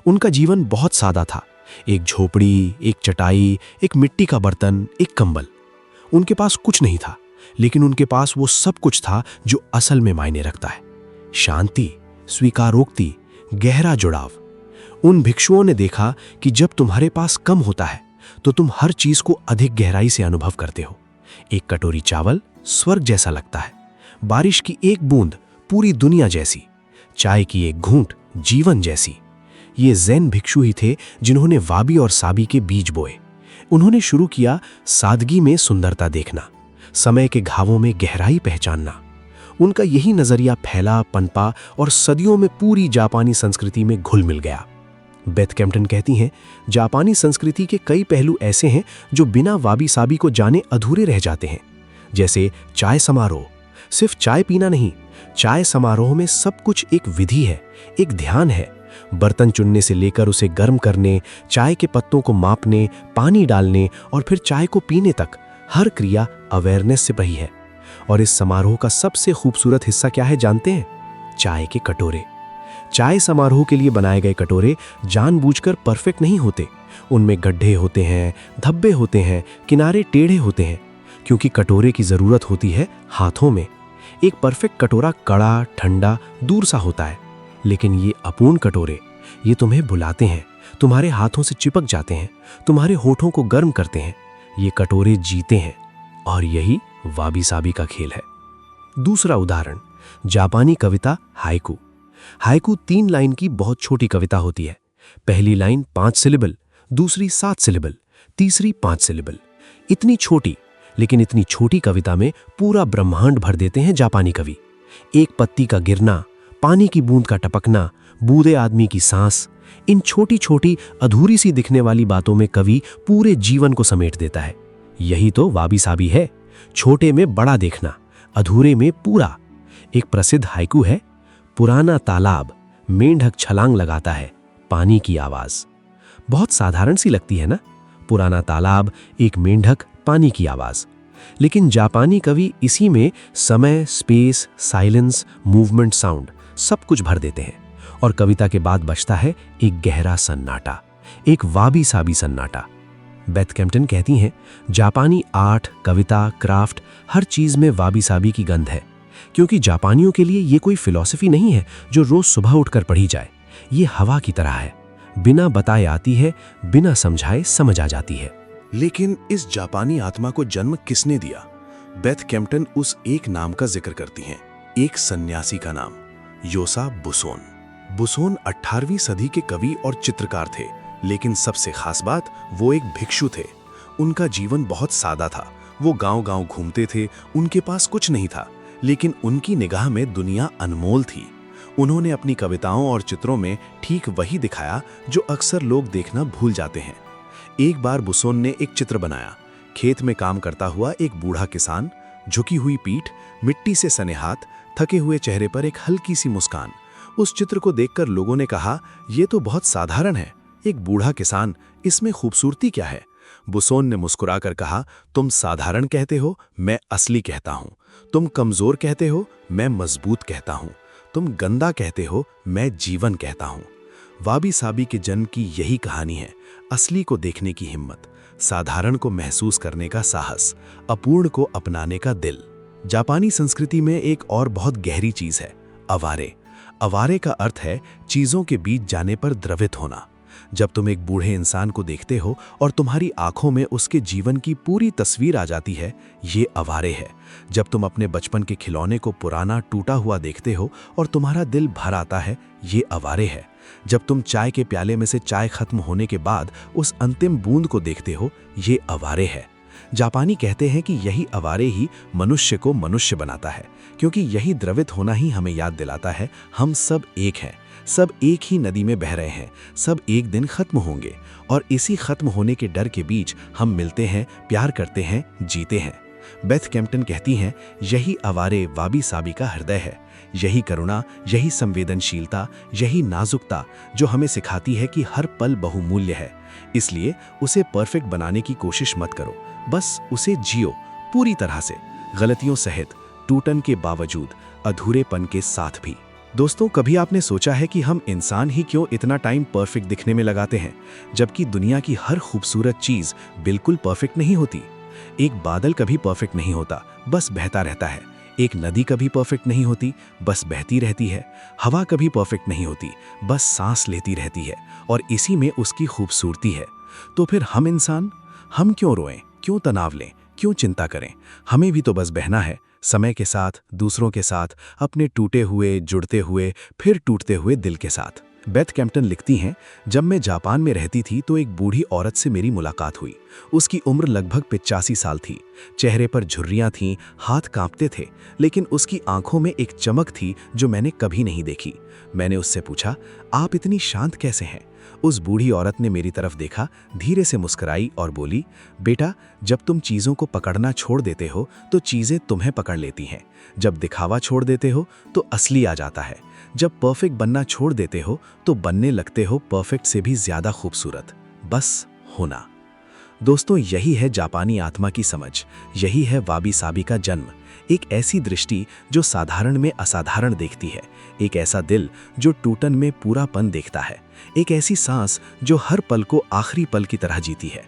उनका जीवन बहुत सादा था, एक झोपड़ी, एक चटाई, एक मिट्टी का बर्तन, एक कंबल। उनके पास कुछ नहीं था, लेकिन उनके पास वो सब कुछ था जो असल में मायने रखता है, शांति, स्वीकारोक्ति, गहरा जुड़ाव। उन भिक्षुओं ने देखा कि जब तुम्हारे पास कम होता है तो तुम हर चीज को अधिक गहराई से अनुभव करते हो। एक कटोरी चावल स्वर्ग जैसा लगता है, बारिश की एक बूंद पूरी दुनिया जैसी, चाय की एक घूंट जीवन जैसी। ये ज़ेन भिक्षु ही थे जिन्होंने वाबी और साबी के बीज बोए। उन्होंने शुरू किया सादगी में सुंदरता देखना, समय के घावों में गहराई पहचानना। उनका यही नजरिया फैला, पनपा और सदियों में पूरी जापानी संस्कृति में घुल मिल गया। बेथ कैम्पटन कहती हैं, जापानी संस्कृति के कई पहलू ऐसे हैं जो बिना वाबी साबी को जाने अधूरे रह जाते हैं। जैसे चाय समारोह, सिर्फ चाय पीना नहीं, चाय समारोह में सब कुछ एक विधि है, एक ध्यान है। बर्तन चुनने से लेकर उसे गर्म करने, चाय के पत्तों को मापने, पानी डालने और फिर चाय को पीने तक, हर क्रिया अवेयरनेस से रही है। और इस समारोह का सबसे खूबसूरत हिस्सा क्या है जानते हैं? चाय के कटोरे। चाय समारोह के लिए बनाए गए कटोरे जानबूझकर परफेक्ट नहीं होते। उनमें गड्ढे होते हैं, धब्बे होते हैं, किनारे टेढ़े होते हैं, क्योंकि कटोरे की जरूरत होती है हाथों में। एक परफेक्ट कटोरा कड़ा, ठंडा, दूर सा होता है, लेकिन ये अपूर्ण कटोरे, ये तुम्हें बुलाते हैं, तुम्हारे हाथों से चिपक जाते हैं, तुम्हारे होठों को गर्म करते हैं। ये कटोरे जीते हैं, और यही वाबी साबी का खेल है। दूसरा उदाहरण, जापानी कविता हाइकू। हाइकू 3 लाइन की बहुत छोटी कविता होती है। पहली लाइन 5 सिलेबल, दूसरी 7 सिलेबल, तीसरी 5 सिलेबल। इतनी छोटी, लेकिन इतनी छोटी कविता में पूरा ब्रह्मांड भर देते हैं जापानी कवि। एक पत्ती का गिरना, पानी की बूंद का टपकना, बूढ़े आदमी की सांस, इन छोटी छोटी अधूरी सी दिखने वाली बातों में कवि पूरे जीवन को समेट देता है। यही तो वाबी साबी है, छोटे में बड़ा देखना, अधूरे में पूरा। एक प्रसिद्ध हाइकू है, पुराना तालाब, मेंढक छलांग लगाता है, पानी की आवाज। बहुत साधारण सी लगती है ना, पुराना तालाब, एक मेंढक, पानी की आवाज। लेकिन जापानी कवि इसी में समय, स्पेस, साइलेंस, मूवमेंट, साउंड सब कुछ भर देते हैं, और कविता के बाद बचता है एक गहरा सन्नाटा, एक वाबी साबी सन्नाटा। बेथ कैम्पटन कहती हैं, जापानी आर्ट, कविता, क्राफ्ट, हर चीज में वाबी साबी की गंध है, क्योंकि जापानियों के लिए ये कोई फिलॉसफी नहीं है जो रोज सुबह उठकर पढ़ी जाए। ये हवा की तरह है, बिना बताए आती है, बिना समझाए समझ आ जाती है। लेकिन इस जापानी आत्मा को जन्म किसने दिया? बेथ कैम्पटन उस एक नाम का जिक्र करती हैं, एक सन्यासी का नाम, योसा बुसोन। बुसोन 18वीं सदी के कवि और चित्रकार थे, लेकिन सबसे खास बात, वो एक भिक्षु थे। उनका जीवन बहुत सादा था। वो गांव-गांव घूमते थे, उनके पास कुछ नहीं था, लेकिन उनकी निगाह में दुनिया अनमोल थी। उन्होंने अपनी कविताओं और चित्रों में ठीक वही दिखाया जो अक्सर लोग देखना भूल जाते हैं। एक बार बुसोन ने एक चित्र बनाया, खेत में काम करता हुआ एक बूढ़ा किसान, झुकी हुई पीठ, मिट्टी से सने हाथ, थके हुए चेहरे पर एक हल्की सी मुस्कान। उस चित्र को देखकर लोगों ने कहा, यह तो बहुत साधारण है, एक बूढ़ा किसान, इसमें खूबसूरती क्या है? बुसोन ने मुस्कुराकर कहा, तुम साधारण कहते हो, मैं असली कहता हूं। तुम कमजोर कहते हो, मैं मजबूत कहता हूं। तुम गंदा कहते हो, मैं जीवन कहता हूं। वाबी साबी के जन्म की यही कहानी है, असली को देखने की हिम्मत, साधारण को महसूस करने का साहस, अपूर्ण को अपनाने का दिल। जापानी संस्कृति में एक और बहुत गहरी चीज है, अवारे। अवारे का अर्थ है चीजों के बीच जाने पर द्रवित होना। जब तुम एक बूढ़े इंसान को देखते हो और तुम्हारी आंखों में उसके जीवन की पूरी तस्वीर आ जाती है, ये अवारे है। जब तुम अपने बचपन के खिलौने को पुराना टूटा हुआ देखते हो और तुम्हारा दिल भर आता है, ये अवारे है। जब तुम चाय के प्याले में से चाय खत्म होने के बाद उस अंतिम बूंद को देखते हो, ये अवारे है। जापानी कहते हैं कि यही अवारे ही मनुष्य को मनुष्य बनाता है, क्योंकि यही द्रवित होना ही हमें याद दिलाता है, हम सब एक हैं, सब एक ही नदी में बह रहे हैं, सब एक दिन खत्म होंगे, और इसी खत्म होने के डर के बीच हम मिलते हैं, प्यार करते हैं, जीते हैं। बेथ कैम्पटन कहती हैं, यही अवारे वाबी साबी का हृदय है, यही करुणा, यही संवेदनशीलता, यही नाजुकता जो हमें सिखाती है कि हर पल बहुमूल्य है। इसलिए उसे परफेक्ट बनाने की कोशिश मत करो, बस उसे जियो पूरी तरह से, गलतियों सहित, टूटन के बावजूद, अधूरेपन के साथ भी। दोस्तों, कभी आपने सोचा है कि हम इंसान ही क्यों इतना टाइम परफेक्ट दिखने में लगाते हैं, जबकि दुनिया की हर खूबसूरत चीज बिल्कुल परफेक्ट नहीं होती। एक बादल कभी परफेक्ट नहीं होता, बस बहता रहता है। एक नदी कभी परफेक्ट नहीं होती, बस बहती रहती है। हवा कभी परफेक्ट नहीं होती, बस सांस लेती रहती है, और इसी में उसकी खूबसूरती है। तो फिर हम इंसान, हम क्यों रोएं, क्यों तनाव लें, क्यों चिंता करें? हमें भी तो बस बहना है, समय के साथ, दूसरों के साथ, अपने टूटे हुए, जुड़ते हुए, फिर टूटते हुए दिल के साथ। बेथ कैम्पटन लिखती हैं, जब मैं जापान में रहती थी तो एक बूढ़ी औरत से मेरी मुलाकात हुई। उसकी उम्र लगभग 85 साल थी। चेहरे पर झुर्रियां थीं, हाथ कांपते थे, लेकिन उसकी आंखों में एक चमक थी जो मैंने कभी नहीं देखी। मैंने उससे पूछा, आप इतनी शांत कैसे हैं? उस बूढ़ी औरत ने मेरी तरफ देखा, धीरे से मुस्कुराई और बोली, बेटा, जब तुम चीज़ों को पकड़ना छोड़ देते हो तो चीज़ें तुम्हें पकड़ लेती हैं। जब दिखावा छोड़ देते हो तो असली आ जाता है। जब परफेक्ट बनना छोड़ देते हो तो बनने लगते हो परफेक्ट से भी ज़्यादा खूबसूरत। बस होना। दोस्तों, यही है जापानी आत्मा की समझ, यही है वाबी साबी का जन्म। एक ऐसी दृष्टि जो साधारण में असाधारण देखती है, एक ऐसा दिल जो टूटन में पूरापन देखता है, एक ऐसी सांस जो हर पल को आखिरी पल की तरह जीती है।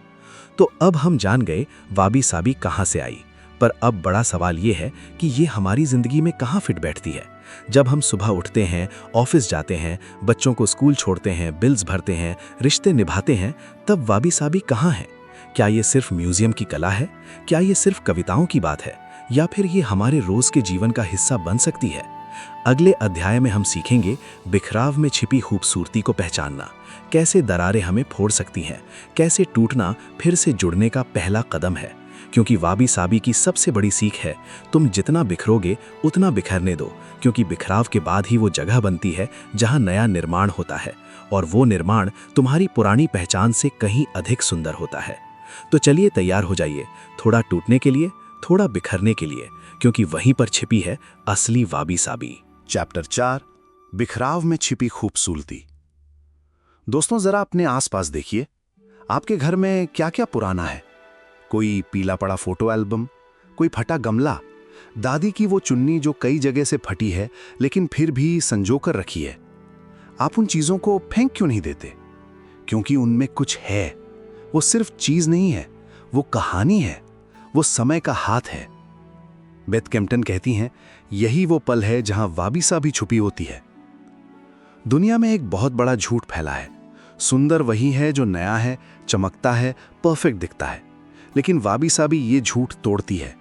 तो अब हम जान गए वाबी साबी कहाँ से आई, पर अब बड़ा सवाल ये है कि ये हमारी जिंदगी में कहाँ फिट बैठती है। जब हम सुबह उठते हैं, ऑफिस जाते हैं, बच्चों को स्कूल छोड़ते हैं, बिल्स भरते हैं, रिश्ते निभाते हैं, तब वाबी साबी कहाँ है? क्या ये सिर्फ म्यूजियम की कला है? क्या ये सिर्फ कविताओं की बात है? या फिर ये हमारे रोज के जीवन का हिस्सा बन सकती है? अगले अध्याय में हम सीखेंगे बिखराव में छिपी खूबसूरती को पहचानना, कैसे दरारें हमें फोड़ सकती हैं, कैसे टूटना फिर से जुड़ने का पहला कदम है। क्योंकि वाबी साबी की सबसे बड़ी सीख है, तुम जितना बिखरोगे उतना बिखरने दो, क्योंकि बिखराव के बाद ही वो जगह बनती है जहां नया निर्माण होता है, और वो निर्माण तुम्हारी पुरानी पहचान से कहीं अधिक सुंदर होता है। तो चलिए तैयार हो जाइए, थोड़ा टूटने के लिए, थोड़ा बिखरने के लिए, क्योंकि वहीं पर छिपी है असली वाबी साबी। चैप्टर 4, बिखराव में छिपी खूबसूरती। दोस्तों, जरा अपने आसपास देखिए, आपके घर में क्या क्या पुराना है? कोई पीला पड़ा फोटो एल्बम, कोई फटा गमला, दादी की वो चुन्नी जो कई जगह से फटी है लेकिन फिर भी संजो कर रखी है। आप उन चीजों को फेंक क्यों नहीं देते? क्योंकि उनमें कुछ है। वो सिर्फ चीज नहीं है, वो कहानी है, वो समय का हाथ है। बेथ केम्पटन कहती हैं, यही वो पल है जहां वाबी साबी छुपी होती है। दुनिया में एक बहुत बड़ा झूठ फैला है, सुंदर वही है जो नया है, चमकता है, परफेक्ट दिखता है। लेकिन वाबी साबी ये झूठ तोड़ती है।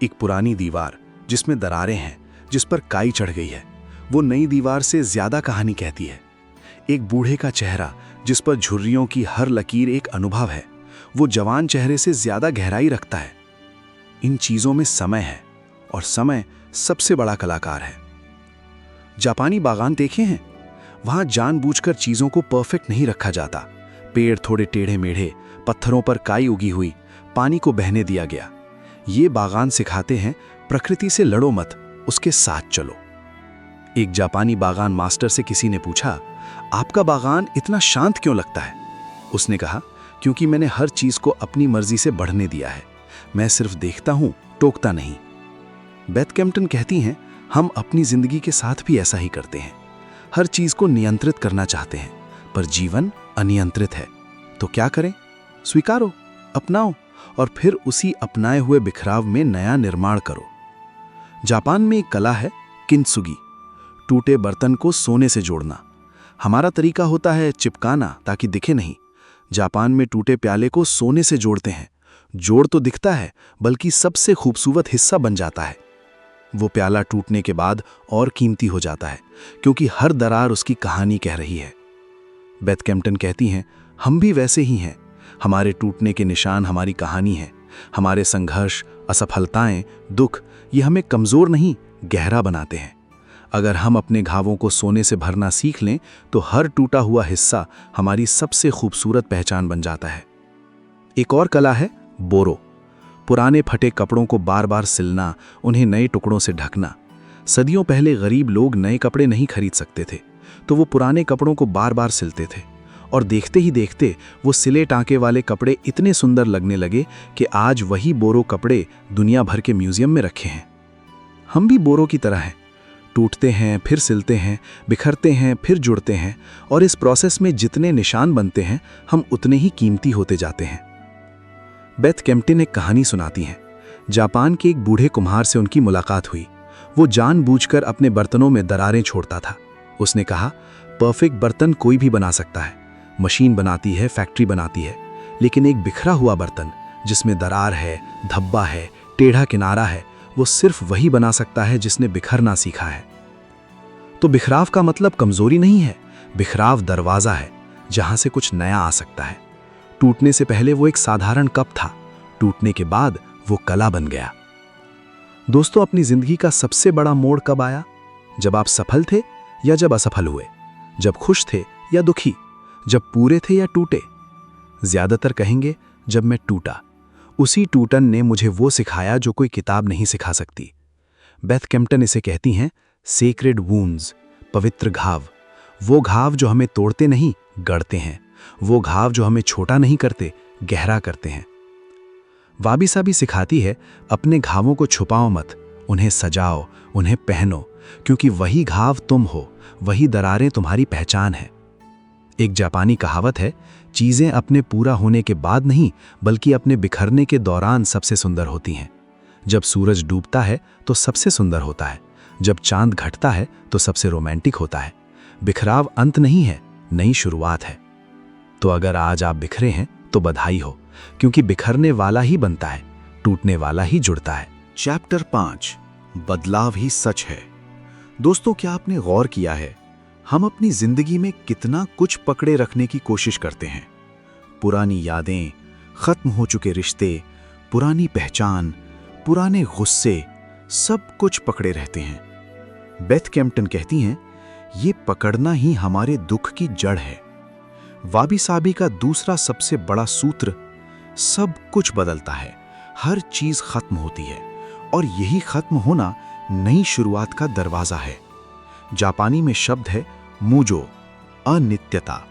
एक पुरानी दीवार जिसमें दरारें हैं, जिस पर काई चढ़ गई है, वो नई दीवार से ज्यादा कहानी कहती है। एक बूढ़े का चेहरा जिस पर झुर्रियों की हर लकीर एक अनुभव है, वो जवान चेहरे से ज्यादा गहराई रखता है। इन चीजों में समय है, और समय सबसे बड़ा कलाकार है। जापानी बागान देखे हैं? वहां जानबूझकर चीजों को परफेक्ट नहीं रखा जाता। पेड़ थोड़े टेढ़े मेढ़े, पत्थरों पर काई उगी हुई, पानी को बहने दिया गया। ये बागान सिखाते हैं, प्रकृति से लड़ो मत, उसके साथ चलो। एक जापानी बागान मास्टर से किसी ने पूछा, आपका बागान इतना शांत क्यों लगता है? उसने कहा, क्योंकि मैंने हर चीज को अपनी मर्जी से बढ़ने दिया है। मैं सिर्फ देखता हूं, टोकता नहीं। बेथ केम्पटन कहती हैं, हम अपनी जिंदगी के साथ भी ऐसा ही करते हैं। हर चीज को नियंत्रित करना चाहते हैं, पर जीवन अनियंत्रित है। तो क्या करें? स्वीकारो, अपनाओ, और फिर उसी अपनाए हुए बिखराव में नया निर्माण करो। जापान में एक कला है किंत्सुगी, टूटे बर्तन को सोने से जोड़ना। हमारा तरीका होता है चिपकाना ताकि दिखे नहीं। जापान में टूटे प्याले को सोने से जोड़ते हैं। जोड़ तो दिखता है, बल्कि सबसे खूबसूरत हिस्सा बन जाता है। वो प्याला टूटने के बाद और कीमती हो जाता है, क्योंकि हर दरार उसकी कहानी कह रही है। बेथ केम्पटन कहती हैं, हम भी वैसे ही हैं। हमारे टूटने के निशान हमारी कहानी है। हमारे संघर्ष, असफलताएं, दुख, ये हमें कमजोर नहीं, गहरा बनाते हैं। अगर हम अपने घावों को सोने से भरना सीख लें, तो हर टूटा हुआ हिस्सा हमारी सबसे खूबसूरत पहचान बन जाता है। एक और कला है बोरो, पुराने फटे कपड़ों को बार बार सिलना, उन्हें नए टुकड़ों से ढकना। सदियों पहले गरीब लोग नए कपड़े नहीं खरीद सकते थे, तो वो पुराने कपड़ों को बार बार सिलते थे, और देखते ही देखते वो सिले टांके वाले कपड़े इतने सुंदर लगने लगे कि आज वही बोरो कपड़े दुनिया भर के म्यूजियम में रखे हैं। हम भी बोरो की तरह हैं, टूटते हैं, फिर सिलते हैं, बिखरते हैं, फिर जुड़ते हैं, और इस प्रोसेस में जितने निशान बनते हैं, हम उतने ही कीमती होते जाते हैं। बेथ केम्पटन एक कहानी सुनाती हैं। जापान के एक बूढ़े कुम्हार से उनकी मुलाकात हुई। वो जानबूझकर अपने बर्तनों में दरारें छोड़ता था। उसने कहा, परफेक्ट बर्तन कोई भी बना सकता है, मशीन बनाती है, फैक्ट्री बनाती है, लेकिन एक बिखरा हुआ बर्तन जिसमें दरार है, धब्बा है, टेढ़ा किनारा है, वो सिर्फ वही बना सकता है जिसने बिखरना सीखा है। तो बिखराव का मतलब कमजोरी नहीं है, बिखराव दरवाजा है जहां से कुछ नया आ सकता है। टूटने से पहले वो एक साधारण कप था, टूटने के बाद वो कला बन गया। दोस्तों, अपनी जिंदगी का सबसे बड़ा मोड़ कब आया? जब आप सफल थे या जब असफल हुए? जब खुश थे या दुखी? जब पूरे थे या टूटे? ज्यादातर कहेंगे जब मैं टूटा। उसी टूटन ने मुझे वो सिखाया जो कोई किताब नहीं सिखा सकती। बेथ केम्पटन इसे कहती हैं सेक्रेड वूंड्स, पवित्र घाव। वो घाव जो हमें तोड़ते नहीं, गढ़ते हैं। वो घाव जो हमें छोटा नहीं करते, गहरा करते हैं। वाबी साबी सिखाती है, अपने घावों को छुपाओ मत, उन्हें सजाओ, उन्हें पहनो, क्योंकि वही घाव तुम हो, वही दरारें तुम्हारी पहचान है। एक जापानी कहावत है, चीजें अपने पूरा होने के बाद नहीं बल्कि अपने बिखरने के दौरान सबसे सुंदर होती हैं। जब सूरज डूबता है तो सबसे सुंदर होता है, जब चांद घटता है तो सबसे रोमांटिक होता है। बिखराव अंत नहीं है, नई शुरुआत है। तो अगर आज आप बिखरे हैं तो बधाई हो, क्योंकि बिखरने वाला ही बनता है, टूटने वाला ही जुड़ता है। चैप्टर 5, बदलाव ही सच है। दोस्तों, क्या आपने गौर किया है, हम अपनी जिंदगी में कितना कुछ पकड़े रखने की कोशिश करते हैं। पुरानी यादें, खत्म हो चुके रिश्ते, पुरानी पहचान, पुराने गुस्से, सब कुछ पकड़े रहते हैं। बेथ कैम्पटन कहती हैं, ये पकड़ना ही हमारे दुख की जड़ है। वाबी साबी का दूसरा सबसे बड़ा सूत्र, सब कुछ बदलता है, हर चीज खत्म होती है, और यही खत्म होना नई शुरुआत का दरवाजा है। जापानी में शब्द है मूजो, अनित्यता।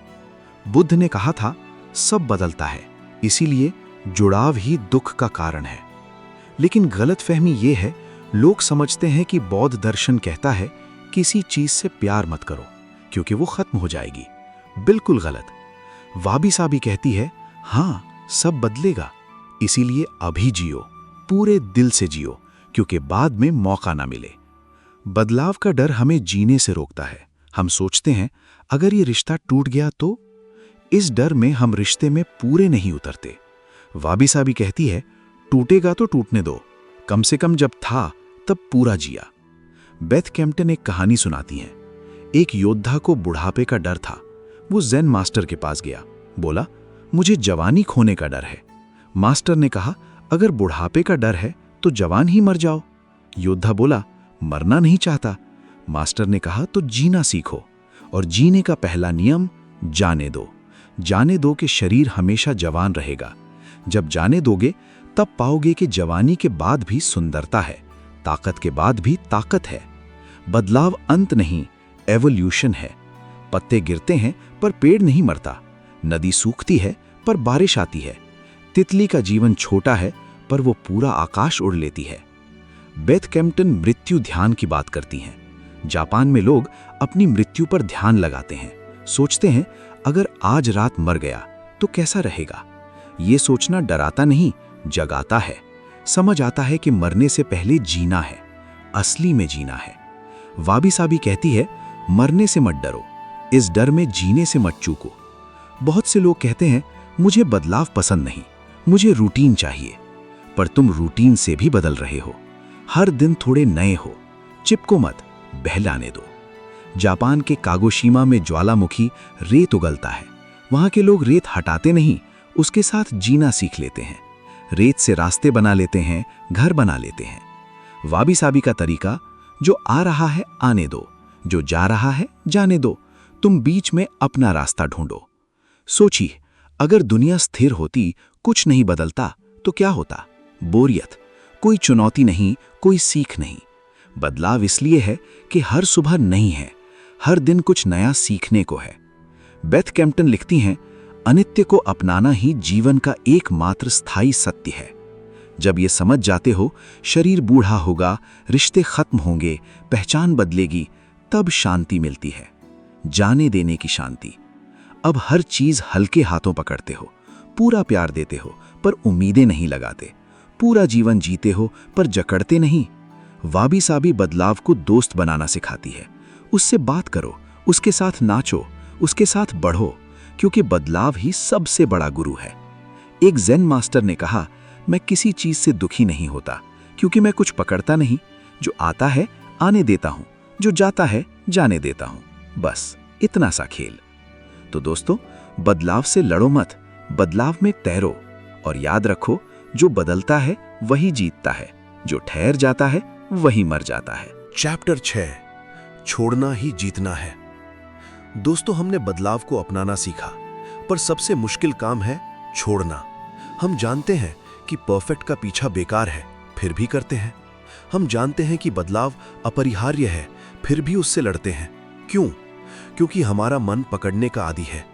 बुद्ध ने कहा था, सब बदलता है, इसीलिए जुड़ाव ही दुख का कारण है। लेकिन गलतफहमी ये है, लोग समझते हैं कि बौद्ध दर्शन कहता है किसी चीज से प्यार मत करो क्योंकि वो खत्म हो जाएगी। बिल्कुल गलत। वाबी साबी कहती है, हां, सब बदलेगा, इसीलिए अभी जियो, पूरे दिल से जियो, क्योंकि बाद में मौका ना मिले। बदलाव का डर हमें जीने से रोकता है। हम सोचते हैं, अगर ये रिश्ता टूट गया तो? इस डर में हम रिश्ते में पूरे नहीं उतरते। वाबी साबी कहती है, टूटेगा तो टूटने दो, कम से कम जब था तब पूरा जिया। बेथ कैम्पटन एक कहानी सुनाती हैं। एक योद्धा को बुढ़ापे का डर था। वो ज़ेन मास्टर के पास गया, बोला, मुझे जवानी खोने का डर है। मास्टर ने कहा, अगर बुढ़ापे का डर है तो जवान ही मर जाओ। योद्धा बोला, मरना नहीं चाहता। मास्टर ने कहा, तो जीना सीखो, और जीने का पहला नियम, जाने दो। जाने दो कि शरीर हमेशा जवान रहेगा। जब जाने दोगे तब पाओगे कि जवानी के बाद भी सुंदरता है, ताकत के बाद भी ताकत है। बदलाव अंत नहीं, एवोल्यूशन है। पत्ते गिरते हैं पर पेड़ नहीं मरता। नदी सूखती है पर बारिश आती है। तितली का जीवन छोटा है पर वो पूरा आकाश उड़ लेती है। बेथ कैम्पटन मृत्यु ध्यान की बात करती हैं। जापान में लोग अपनी मृत्यु पर ध्यान लगाते हैं, सोचते हैं, अगर आज रात मर गया तो कैसा रहेगा। ये सोचना डराता नहीं, जगाता है। समझ आता है कि मरने से पहले जीना है, असली में जीना है। वाबी साबी कहती है, मरने से मत डरो, इस डर में जीने से मत चूको। बहुत से लोग कहते हैं, मुझे बदलाव पसंद नहीं, मुझे रूटीन चाहिए। पर तुम रूटीन से भी बदल रहे हो। हर दिन थोड़े नए हो, चिपको मत, बहलाने दो। जापान के कागोशीमा में ज्वालामुखी रेत उगलता है। वहां के लोग रेत हटाते नहीं, उसके साथ जीना सीख लेते हैं। रेत से रास्ते बना लेते हैं, घर बना लेते हैं। वाबी साबी का तरीका, जो आ रहा है आने दो, जो जा रहा है जाने दो, तुम बीच में अपना रास्ता ढूंढो। सोचिए, अगर दुनिया स्थिर होती, कुछ नहीं बदलता, तो क्या होता? बोरियत, कोई चुनौती नहीं, कोई सीख नहीं। बदलाव इसलिए है कि हर सुबह नई है, हर दिन कुछ नया सीखने को है। बेथ कैम्पटन लिखती हैं, अनित्य को अपनाना ही जीवन का एकमात्र स्थायी सत्य है। जब ये समझ जाते हो, शरीर बूढ़ा होगा, रिश्ते खत्म होंगे, पहचान बदलेगी, तब शांति मिलती है, जाने देने की शांति। अब हर चीज हल्के हाथों पकड़ते हो, पूरा प्यार देते हो पर उम्मीदें नहीं लगाते, पूरा जीवन जीते हो पर जकड़ते नहीं। वाबी साबी बदलाव को दोस्त बनाना सिखाती है। उससे बात करो, उसके साथ नाचो, उसके साथ बढ़ो, क्योंकि बदलाव ही सबसे बड़ा गुरु है। एक ज़ेन मास्टर ने कहा, मैं किसी चीज से दुखी नहीं होता, क्योंकि मैं कुछ पकड़ता नहीं। जो आता है आने देता हूं, जो जाता है जाने देता हूं। बस इतना सा खेल। तो दोस्तों, बदलाव से लड़ो मत, बदलाव में तैरो, और याद रखो, जो बदलता है वही जीतता है, जो ठहर जाता है वही मर जाता है। चैप्टर 6, छोड़ना ही जीतना है। दोस्तों, हमने बदलाव को अपनाना सीखा, पर सबसे मुश्किल काम है छोड़ना। हम जानते हैं कि परफेक्ट का पीछा बेकार है, फिर भी करते हैं। हम जानते हैं कि बदलाव अपरिहार्य है, फिर भी उससे लड़ते हैं। क्यों? क्योंकि हमारा मन पकड़ने का आदी है।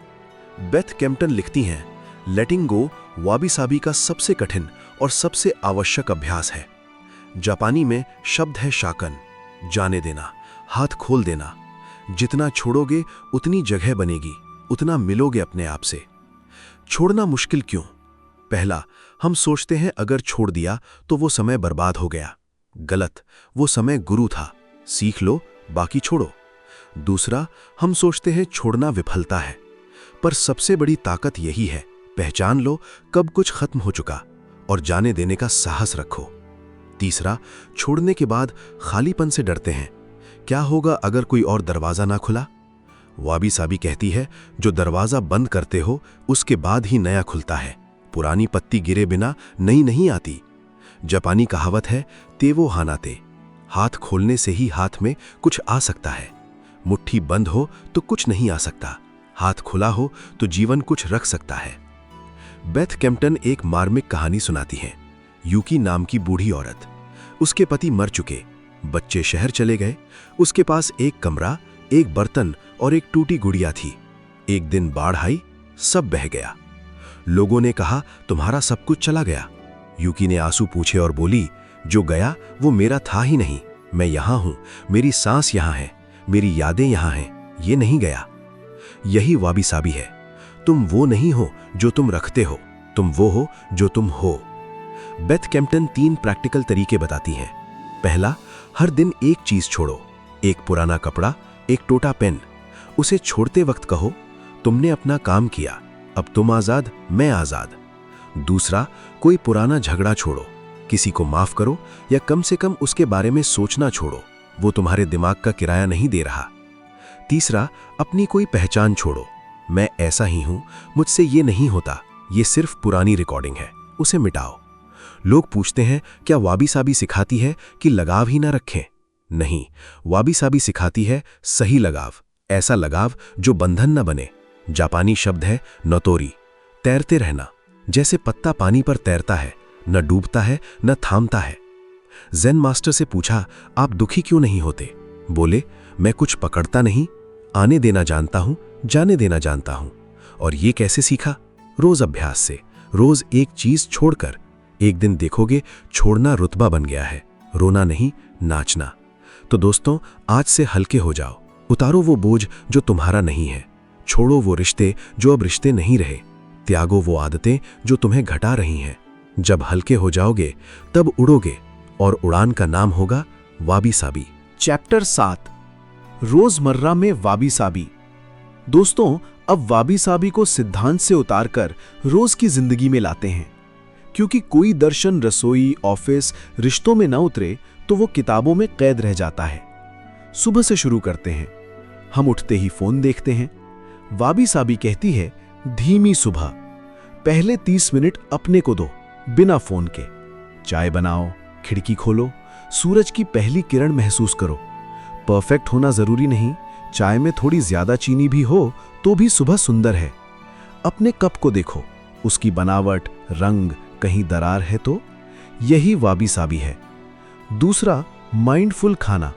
बेथ कैम्पटन लिखती हैं, लेटिंग गो वाबी साबी का सबसे कठिन और सबसे आवश्यक अभ्यास है। जापानी में शब्द है शाकन, जाने देना, हाथ खोल देना। जितना छोड़ोगे उतनी जगह बनेगी, उतना मिलोगे अपने आप से। छोड़ना मुश्किल क्यों? पहला, हम सोचते हैं अगर छोड़ दिया तो वो समय बर्बाद हो गया। गलत, वो समय गुरु था, सीख लो, बाकी छोड़ो। दूसरा, हम सोचते हैं छोड़ना विफलता है, पर सबसे बड़ी ताकत यही है, पहचान लो कब कुछ खत्म हो चुका और जाने देने का साहस रखो। तीसरा, छोड़ने के बाद खालीपन से डरते हैं, क्या होगा अगर कोई और दरवाजा ना खुला? वाबी साबी कहती है, जो दरवाजा बंद करते हो उसके बाद ही नया खुलता है। पुरानी पत्ती गिरे बिना नई नहीं आती। जापानी कहावत है, तेवो हानाते, हाथ खोलने से ही हाथ में कुछ आ सकता है। मुट्ठी बंद हो तो कुछ नहीं आ सकता, हाथ खुला हो तो जीवन कुछ रख सकता है। बेथ कैम्पटन एक मार्मिक कहानी सुनाती हैं। यूकी नाम की बूढ़ी औरत, उसके पति मर चुके, बच्चे शहर चले गए, उसके पास एक कमरा, एक बर्तन और एक टूटी गुड़िया थी। एक दिन बाढ़ आई, सब बह गया। लोगों ने कहा, तुम्हारा सब कुछ चला गया। यूकी ने आंसू पूछे और बोली, जो गया वो मेरा था ही नहीं, मैं यहां हूं, मेरी सांस यहां है, मेरी यादें यहां हैं, ये नहीं गया। यही वाबी साबी है, तुम वो नहीं हो जो तुम रखते हो, तुम वो हो जो तुम हो। बेथ कैम्पटन 3 प्रैक्टिकल तरीके बताती हैं। पहला, हर दिन एक चीज छोड़ो, एक पुराना कपड़ा, एक टूटा पेन। उसे छोड़ते वक्त कहो, तुमने अपना काम किया, अब तुम आजाद, मैं आजाद। दूसरा, कोई पुराना झगड़ा छोड़ो, किसी को माफ करो या कम से कम उसके बारे में सोचना छोड़ो, वो तुम्हारे दिमाग का किराया नहीं दे रहा। तीसरा, अपनी कोई पहचान छोड़ो, मैं ऐसा ही हूं, मुझसे ये नहीं होता, ये सिर्फ पुरानी रिकॉर्डिंग है, उसे मिटाओ। लोग पूछते हैं, क्या वाबी साबी सिखाती है कि लगाव ही ना रखें? नहीं, वाबी साबी सिखाती है सही लगाव, ऐसा लगाव जो बंधन न बने। जापानी शब्द है नोतोरी, तैरते रहना, जैसे पत्ता पानी पर तैरता है, न डूबता है न थामता है। ज़ेन मास्टर से पूछा, आप दुखी क्यों नहीं होते? बोले, मैं कुछ पकड़ता नहीं, आने देना जानता हूं, जाने देना जानता हूं। और ये कैसे सीखा? रोज अभ्यास से, रोज एक चीज छोड़कर। एक दिन देखोगे छोड़ना रुतबा बन गया है, रोना नहीं, नाचना। तो दोस्तों, आज से हल्के हो जाओ, उतारो वो बोझ जो तुम्हारा नहीं है, छोड़ो वो रिश्ते जो अब रिश्ते नहीं रहे, त्यागो वो आदतें जो तुम्हें घटा रही हैं। जब हल्के हो जाओगे तब उड़ोगे, और उड़ान का नाम होगा वाबी साबी। चैप्टर 7, रोजमर्रा में वाबी साबी। दोस्तों, अब वाबी साबी को सिद्धांत से उतारकर रोज की जिंदगी में लाते हैं, क्योंकि कोई दर्शन रसोई, ऑफिस, रिश्तों में न उतरे तो वो किताबों में कैद रह जाता है। सुबह से शुरू करते हैं, हम उठते ही फोन देखते हैं। वाबी साबी कहती है, धीमी सुबह, पहले 30 मिनट अपने को दो, बिना फोन के। चाय बनाओ, खिड़की खोलो, सूरज की पहली किरण महसूस करो। परफेक्ट होना जरूरी नहीं, चाय में थोड़ी ज्यादा चीनी भी हो तो भी सुबह सुंदर है। अपने कप को देखो, उसकी बनावट, रंग, कहीं दरार है तो? यही वाबी साबी है। दूसरा, माइंडफुल खाना।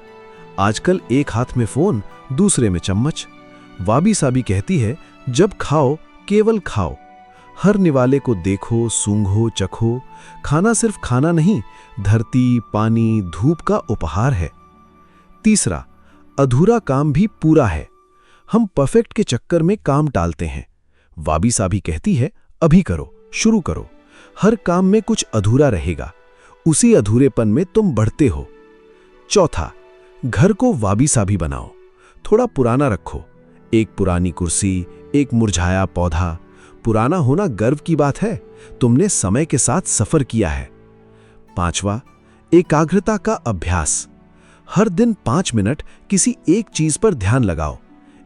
आजकल एक हाथ में फोन, दूसरे में चम्मच। वाबी साबी कहती है, जब खाओ केवल खाओ, हर निवाले को देखो, सूंघो, चखो। खाना सिर्फ खाना नहीं, धरती, पानी, धूप का उपहार है। तीसरा, अधूरा काम भी पूरा है। हम परफेक्ट के चक्कर में काम टालते हैं। वाबी साबी कहती है, अभी करो, शुरू करो, हर काम में कुछ अधूरा रहेगा, उसी अधूरेपन में तुम बढ़ते हो। चौथा, घर को वाबी साबी बनाओ, थोड़ा पुराना रखो, एक पुरानी कुर्सी, एक मुरझाया पौधा। पुराना होना गर्व की बात है, तुमने समय के साथ सफर किया है। पांचवा, एकाग्रता का अभ्यास। हर दिन 5 मिनट किसी एक चीज पर ध्यान लगाओ,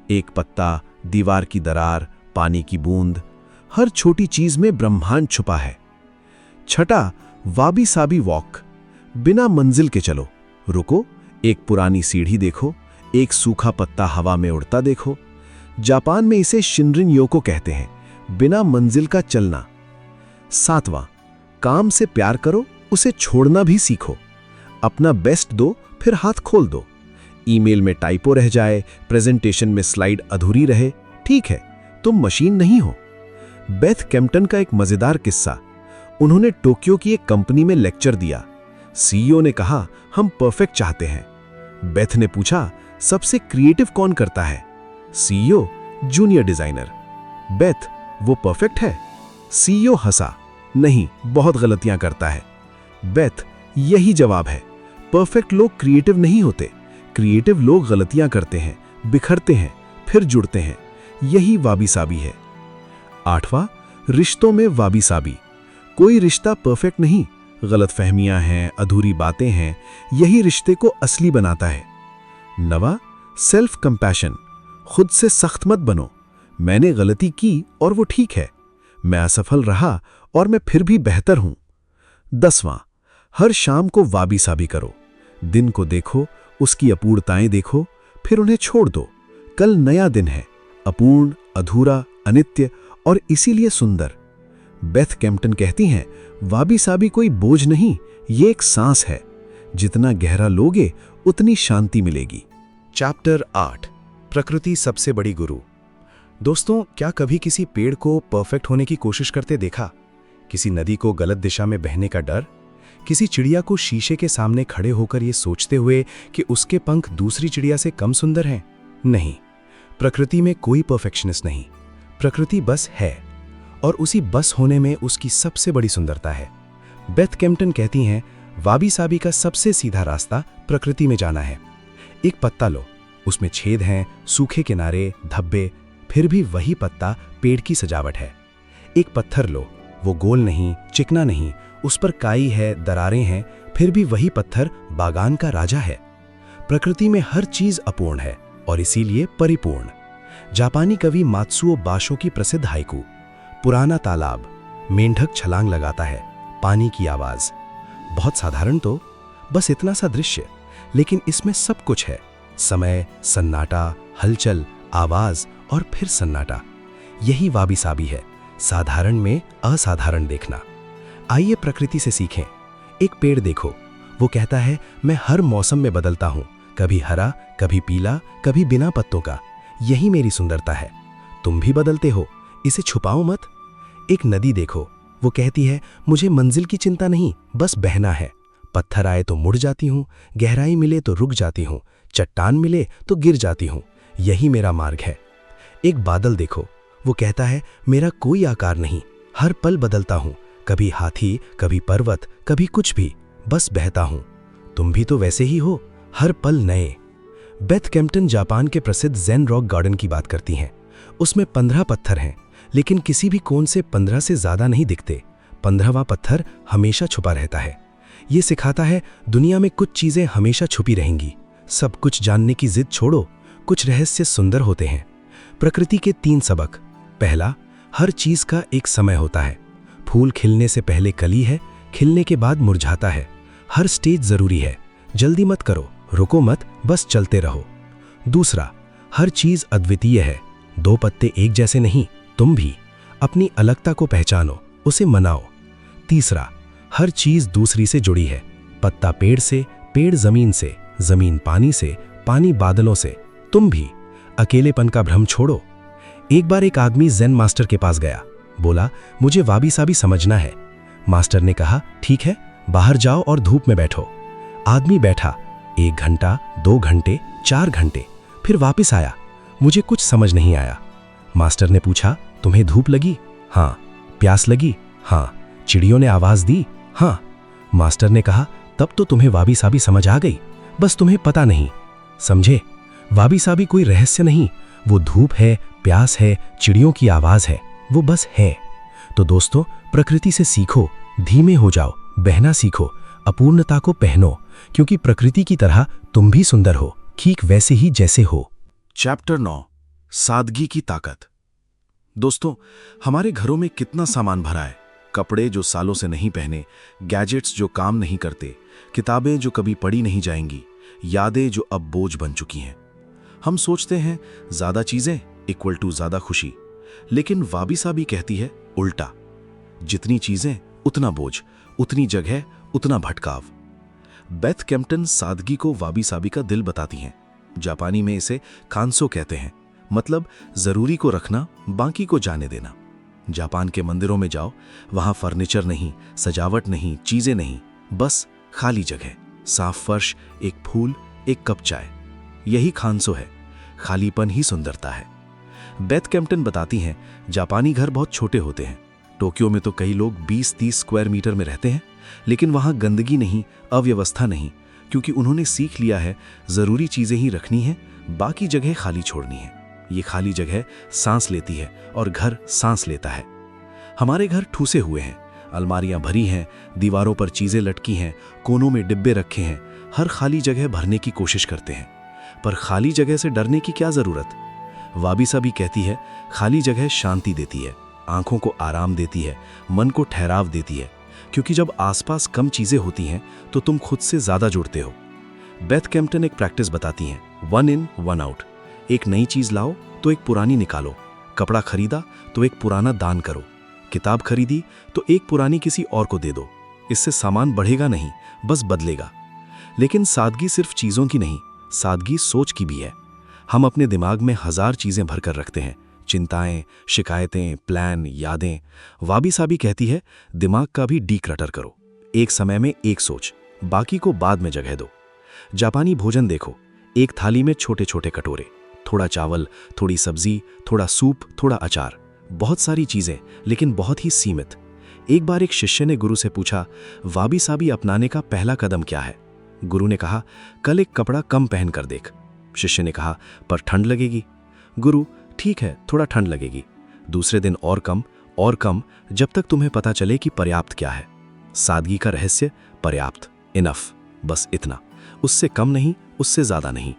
एक पत्ता, दीवार की दरार, पानी की बूंद, हर छोटी चीज में ब्रह्मांड छुपा है। छठा, वाबी साबी वॉक। बिना मंजिल के चलो, रुको, एक पुरानी सीढ़ी देखो, एक सूखा पत्ता हवा में उड़ता देखो। जापान में इसे शिनरिन योको कहते हैं, बिना मंजिल का चलना। सातवां, काम से प्यार करो, उसे छोड़ना भी सीखो। अपना बेस्ट दो, फिर हाथ खोल दो। ईमेल में टाइपो रह जाए, प्रेजेंटेशन में स्लाइड अधूरी रहे, ठीक है, तुम मशीन नहीं हो। बेथ कैम्पटन का एक मजेदार किस्सा। उन्होंने टोक्यो की एक कंपनी में लेक्चर दिया। सीईओ ने कहा, हम परफेक्ट चाहते हैं। बेथ ने पूछा, सबसे क्रिएटिव कौन करता है? CEO, junior designer. बेथ, वो परफेक्ट है? सीईओ हंसा, नहीं, बहुत गलतियां करता है। बेथ, यही जवाब है। परफेक्ट लोग क्रिएटिव नहीं होते। क्रिएटिव लोग गलतियां करते हैं, बिखरते हैं, फिर जुड़ते हैं। यही वाबी साबी है। 8वां, रिश्तों में वाबी साबी। कोई रिश्ता परफेक्ट नहीं, गलतफहमियां हैं, अधूरी बातें हैं, यही रिश्ते को असली बनाता है। 9वां, सेल्फ कंपैशन। खुद से सख्त मत बनो। मैंने गलती की और वो ठीक है। मैं असफल रहा और मैं फिर भी बेहतर हूं। 10वां, हर शाम को वाबी साबी करो। दिन को देखो, उसकी अपूर्णताएं देखो, फिर उन्हें छोड़ दो। कल नया दिन है, अपूर्ण, अधूरा, अनित्य और इसीलिए सुंदर। बेथ कैम्पटन कहती हैं, वाबी साबी कोई बोझ नहीं, ये एक सांस है। जितना गहरा लोगे उतनी शांति मिलेगी। चैप्टर 8, प्रकृति सबसे बड़ी गुरु। दोस्तों, क्या कभी किसी पेड़ को परफेक्ट होने की कोशिश करते देखा? किसी नदी को गलत दिशा में बहने का डर? किसी चिड़िया को शीशे के सामने खड़े होकर ये सोचते हुए कि उसके पंख दूसरी चिड़िया से कम सुंदर हैं? नहीं, प्रकृति में कोई परफेक्शनिस्ट नहीं। प्रकृति बस है, और उसी बस होने में उसकी सबसे बड़ी सुंदरता है। बेथ कैम्पटन कहती हैं, वाबी साबी का सबसे सीधा रास्ता प्रकृति में जाना है। एक पत्ता लो, उसमें छेद हैं, सूखे किनारे, धब्बे, फिर भी वही पत्ता पेड़ की सजावट है। एक पत्थर लो, वो गोल नहीं, चिकना नहीं, उस पर काई है, दरारें हैं, फिर भी वही पत्थर बागान का राजा है। प्रकृति में हर चीज अपूर्ण है और इसीलिए परिपूर्ण। जापानी कवि मात्सुओ बाशो की प्रसिद्ध हाइकू, पुराना तालाब, मेंढक छलांग लगाता है, पानी की आवाज। बहुत साधारण तो, बस इतना सा दृश्य, लेकिन इसमें सब कुछ है। समय, सन्नाटा, हलचल, आवाज और फिर सन्नाटा। यही वाबी साबी है, साधारण में असाधारण देखना। आइए प्रकृति से सीखें। एक पेड़ देखो, वो कहता है, मैं हर मौसम में बदलता हूं, कभी हरा, कभी पीला, कभी बिना पत्तों का। यही मेरी सुंदरता है। तुम भी बदलते हो, इसे छुपाओ मत। एक नदी देखो, वो कहती है, मुझे मंजिल की चिंता नहीं, बस बहना है। पत्थर आए तो मुड़ जाती हूँ, गहराई मिले तो रुक जाती हूँ, चट्टान मिले तो गिर जाती हूँ। यही मेरा मार्ग है। एक बादल देखो, वो कहता है, मेरा कोई आकार नहीं, हर पल बदलता हूँ, कभी हाथी, कभी पर्वत, कभी कुछ भी, बस बहता हूँ। तुम भी तो वैसे ही हो, हर पल नए। बेथ कैम्पटन जापान के प्रसिद्ध ज़ेन रॉक गार्डन की बात करती हैं। उसमें 15 पत्थर हैं, लेकिन किसी भी कोन से 15 से ज्यादा नहीं दिखते। 15वां पत्थर हमेशा छुपा रहता है। ये सिखाता है, दुनिया में कुछ चीजें हमेशा छुपी रहेंगी। सब कुछ जानने की जिद छोड़ो, कुछ रहस्य सुंदर होते हैं। प्रकृति के 3 सबक। पहला, हर चीज का एक समय होता है। फूल खिलने से पहले कली है, खिलने के बाद मुरझाता है। हर स्टेज जरूरी है, जल्दी मत करो, रुको मत, बस चलते रहो। दूसरा, हर चीज अद्वितीय है, 2 पत्ते एक जैसे नहीं। तुम भी अपनी अलगता को पहचानो, उसे मनाओ। तीसरा, हर चीज दूसरी से जुड़ी है, पत्ता पेड़ से, पेड़ जमीन से, जमीन पानी से, पानी बादलों से। तुम भी अकेलेपन का भ्रम छोड़ो। एक बार एक आदमी ज़ेन मास्टर के पास गया, बोला, मुझे वाबी साबी समझना है। मास्टर ने कहा, ठीक है, बाहर जाओ और धूप में बैठो। आदमी बैठा, 1 घंटा, 2 घंटे, 4 घंटे, फिर वापस आया। मुझे कुछ समझ नहीं आया। मास्टर ने पूछा, तुम्हें धूप लगी? हाँ। प्यास लगी? हाँ। चिड़ियों ने आवाज दी? हाँ। मास्टर ने कहा, तब तो तुम्हें वाबी साबी समझ आ गई, बस तुम्हें पता नहीं। समझे? वाबी साबी कोई रहस्य नहीं, वो धूप है, प्यास है, चिड़ियों की आवाज है, वो बस है। तो दोस्तों, प्रकृति से सीखो, धीमे हो जाओ, बहना सीखो, अपूर्णता को पहनो, क्योंकि प्रकृति की तरह तुम भी सुंदर हो, ठीक वैसे ही जैसे हो। चैप्टर 9, सादगी की ताकत। दोस्तों, हमारे घरों में कितना सामान भरा है। कपड़े जो सालों से नहीं पहने, गैजेट्स जो काम नहीं करते, किताबें जो कभी पढ़ी नहीं जाएंगी, यादें जो अब बोझ बन चुकी हैं। हम सोचते हैं ज्यादा चीजें इक्वल टू ज्यादा खुशी, लेकिन वाबी साबी कहती है उल्टा। जितनी चीजें उतना बोझ, उतनी जगह उतना भटकाव। बेथ कैम्पटन सादगी को वाबी साबी का दिल बताती हैं। जापानी में इसे कांसो कहते हैं, मतलब जरूरी को रखना, बाकी को जाने देना। जापान के मंदिरों में जाओ, वहां फर्नीचर नहीं, सजावट नहीं, चीजें नहीं, बस खाली जगह, साफ फर्श, एक फूल, एक कप चाय। यही खानसो है, खालीपन ही सुंदरता है। बेथ कैम्पटन बताती हैं, जापानी घर बहुत छोटे होते हैं। टोक्यो में तो कई लोग 20-30 स्क्वायर मीटर में रहते हैं, लेकिन वहाँ गंदगी नहीं, अव्यवस्था नहीं, क्योंकि उन्होंने सीख लिया है ज़रूरी चीज़ें ही रखनी हैं, बाकी जगह खाली छोड़नी है। ये खाली जगह सांस लेती है और घर सांस लेता है। हमारे घर ठूसे हुए हैं, अलमारियां भरी हैं, दीवारों पर चीज़ें लटकी हैं, कोनों में डिब्बे रखे हैं। हर खाली जगह भरने की कोशिश करते हैं, पर खाली जगह से डरने की क्या ज़रूरत। वाबी साबी कहती है, खाली जगह शांति देती है, आंखों को आराम देती है, मन को ठहराव देती है, क्योंकि जब आसपास कम चीज़ें होती हैं तो तुम खुद से ज़्यादा जुड़ते हो। बेथ कैम्पटन एक प्रैक्टिस बताती हैं, 1 in 1 out। एक नई चीज़ लाओ तो एक पुरानी निकालो, कपड़ा खरीदा तो एक पुराना दान करो, किताब खरीदी तो एक पुरानी किसी और को दे दो। इससे सामान बढ़ेगा नहीं, बस बदलेगा। लेकिन सादगी सिर्फ चीज़ों की नहीं, सादगी सोच की भी है। हम अपने दिमाग में 1000 चीज़ें भरकर रखते हैं, चिंताएं, शिकायतें, प्लान, यादें। वाबी साबी कहती है, दिमाग का भी डीक्लटर करो। एक समय में एक सोच, बाकी को बाद में जगह दो। जापानी भोजन देखो, एक थाली में छोटे छोटे कटोरे, थोड़ा चावल, थोड़ी सब्जी, थोड़ा सूप, थोड़ा अचार, बहुत सारी चीज़ें, लेकिन बहुत ही सीमित। एक बार एक शिष्य ने गुरु से पूछा, वाबी साबी अपनाने का पहला कदम क्या है। गुरु ने कहा, कल एक कपड़ा कम पहन कर देख। शिष्य ने कहा, पर ठंड लगेगी। गुरु, ठीक है, थोड़ा ठंड लगेगी। दूसरे दिन और कम, जब तक तुम्हें पता चले कि पर्याप्त क्या है। सादगी का रहस्य पर्याप्त, इनफ, बस इतना, उससे कम नहीं, उससे ज़्यादा नहीं।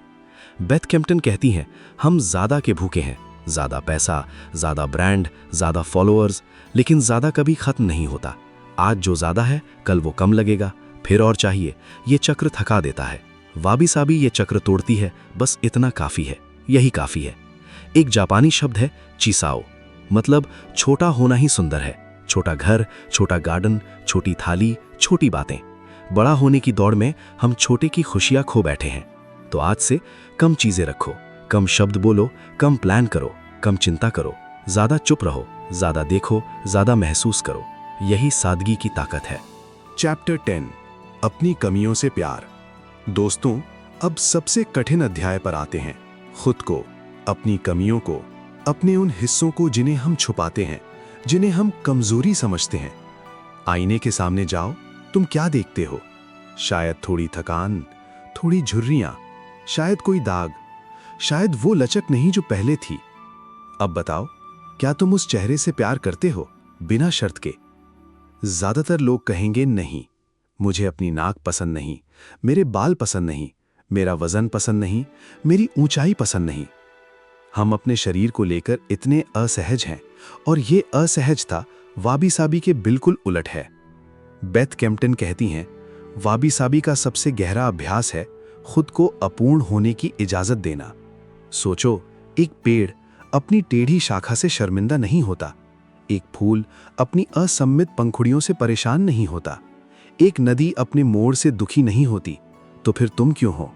बेथ कैम्पटन कहती हैं, हम ज़्यादा के भूखे हैं, ज़्यादा पैसा, ज़्यादा ब्रांड, ज़्यादा फॉलोअर्स, लेकिन ज़्यादा कभी ख़त्म नहीं होता। आज जो ज़्यादा है कल वो कम लगेगा, फिर और चाहिए। ये चक्र थका देता है। वाबी साबी ये चक्र तोड़ती है, बस इतना काफ़ी है, यही काफ़ी है। एक जापानी शब्द है चिसाओ, मतलब छोटा होना ही सुंदर है। छोटा घर, छोटा गार्डन, छोटी थाली, छोटी बातें। बड़ा होने की दौड़ में हम छोटे की खुशियां खो बैठे हैं। तो आज से कम चीज़ें रखो, कम शब्द बोलो, कम प्लान करो, कम चिंता करो, ज़्यादा चुप रहो, ज़्यादा देखो, ज़्यादा महसूस करो। यही सादगी की ताकत है। चैप्टर 10, अपनी कमियों से प्यार। दोस्तों, अब सबसे कठिन अध्याय पर आते हैं। खुद को, अपनी कमियों को, अपने उन हिस्सों को जिन्हें हम छुपाते हैं, जिन्हें हम कमजोरी समझते हैं। आईने के सामने जाओ, तुम क्या देखते हो? शायद थोड़ी थकान, थोड़ी झुर्रियां, शायद कोई दाग, शायद वो लचक नहीं जो पहले थी। अब बताओ, क्या तुम उस चेहरे से प्यार करते हो, बिना शर्त के? ज्यादातर लोग कहेंगे, नहीं, मुझे अपनी नाक पसंद नहीं, मेरे बाल पसंद नहीं, मेरा वजन पसंद नहीं, मेरी ऊंचाई पसंद नहीं। हम अपने शरीर को लेकर इतने असहज हैं, और ये असहजता वाबी साबी के बिल्कुल उलट है। बेथ कैम्पटन कहती हैं, वाबी साबी का सबसे गहरा अभ्यास है खुद को अपूर्ण होने की इजाजत देना। सोचो, एक पेड़ अपनी टेढ़ी शाखा से शर्मिंदा नहीं होता, एक फूल अपनी असम्मित पंखुड़ियों से परेशान नहीं होता, एक नदी अपने मोड़ से दुखी नहीं होती, तो फिर तुम क्यों हो?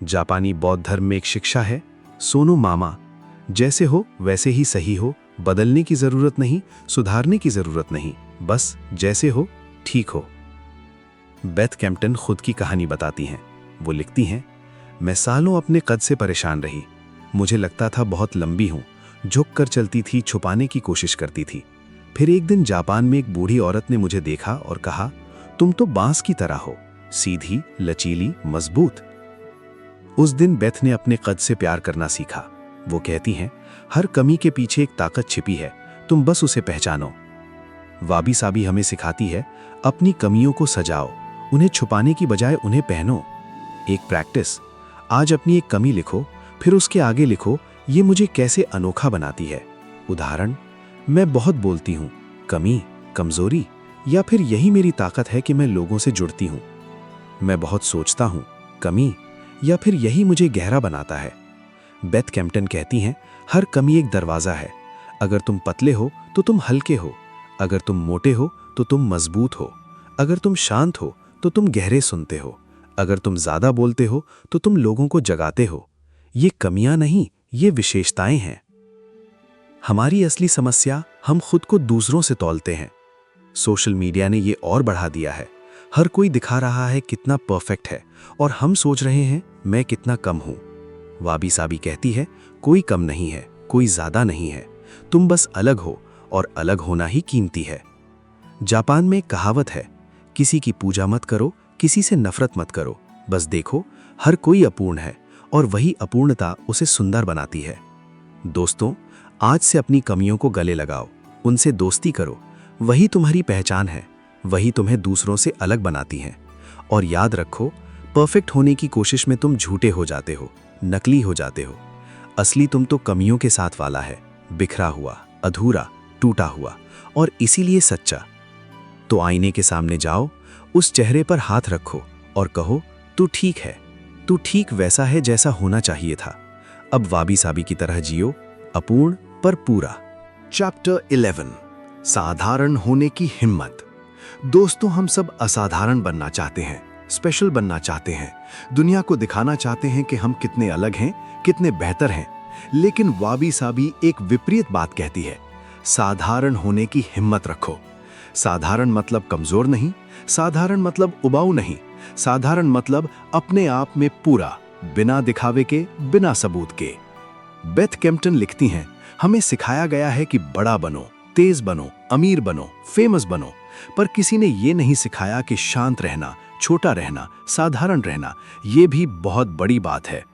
जापानी बौद्ध धर्म में एक शिक्षा है, सोनो मामा, जैसे हो वैसे ही सही हो, बदलने की जरूरत नहीं, सुधारने की जरूरत नहीं, बस जैसे हो ठीक हो। बेथ कैम्पटन खुद की कहानी बताती हैं। वो लिखती हैं, मैं सालों अपने कद से परेशान रही। मुझे लगता था बहुत लंबी हूं, झुक कर चलती थी, छुपाने की कोशिश करती थी। फिर एक दिन जापान में एक बूढ़ी औरत ने मुझे देखा और कहा, तुम तो बांस की तरह हो, सीधी, लचीली, मजबूत। उस दिन बेथ ने अपने कद से प्यार करना सीखा। वो कहती हैं, हर कमी के पीछे एक ताकत छिपी है, तुम बस उसे पहचानो। वाबी साबी हमें सिखाती है, अपनी कमियों को सजाओ, उन्हें छुपाने की बजाय उन्हें पहनो। एक प्रैक्टिस, आज अपनी एक कमी लिखो, फिर उसके आगे लिखो, ये मुझे कैसे अनोखा बनाती है। उदाहरण, मैं बहुत बोलती हूँ, कमी, कमजोरी, या फिर यही मेरी ताकत है कि मैं लोगों से जुड़ती हूँ। मैं बहुत सोचता हूँ, कमी, या फिर यही मुझे गहरा बनाता है। बेथ कैम्पटन कहती हैं, हर कमी एक दरवाज़ा है। अगर तुम पतले हो तो तुम हल्के हो, अगर तुम मोटे हो तो तुम मजबूत हो, अगर तुम शांत हो तो तुम गहरे सुनते हो, अगर तुम ज़्यादा बोलते हो तो तुम लोगों को जगाते हो। ये कमियां नहीं, ये विशेषताएं हैं। हमारी असली समस्या, हम खुद को दूसरों से तौलते हैं। सोशल मीडिया ने ये और बढ़ा दिया है। हर कोई दिखा रहा है कितना परफेक्ट है और हम सोच रहे हैं मैं कितना कम हूं। वाबी साबी कहती है कोई कम नहीं है, कोई ज्यादा नहीं है, तुम बस अलग हो और अलग होना ही कीमती है। जापान में एक कहावत है, किसी की पूजा मत करो, किसी से नफरत मत करो, बस देखो हर कोई अपूर्ण है और वही अपूर्णता उसे सुंदर बनाती है। दोस्तों, आज से अपनी कमियों को गले लगाओ, उनसे दोस्ती करो, वही तुम्हारी पहचान है, वही तुम्हें दूसरों से अलग बनाती हैं। और याद रखो, परफेक्ट होने की कोशिश में तुम झूठे हो जाते हो, नकली हो जाते हो। असली तुम तो कमियों के साथ वाला है, बिखरा हुआ, अधूरा, टूटा हुआ और इसीलिए सच्चा। तो आईने के सामने जाओ, उस चेहरे पर हाथ रखो और कहो तू ठीक है, तू ठीक वैसा है जैसा होना चाहिए था। अब वाबी साबी की तरह जियो, अपूर्ण पर पूरा। चैप्टर 11, साधारण होने की हिम्मत। दोस्तों, हम सब असाधारण बनना चाहते हैं, स्पेशल बनना चाहते हैं, दुनिया को दिखाना चाहते हैं कि हम कितने अलग हैं, कितने बेहतर हैं। लेकिन वाबी साबी एक विपरीत बात कहती है, साधारण होने की हिम्मत रखो। साधारण मतलब कमजोर नहीं, साधारण मतलब उबाऊ नहीं, साधारण मतलब अपने आप में पूरा, बिना दिखावे के, बिना सबूत के। बेथ कैम्पटन लिखती हैं, हमें सिखाया गया है कि बड़ा बनो, तेज बनो, अमीर बनो, फेमस बनो, पर किसी ने ये नहीं सिखाया कि शांत रहना, छोटा रहना, साधारण रहना, ये भी बहुत बड़ी बात है।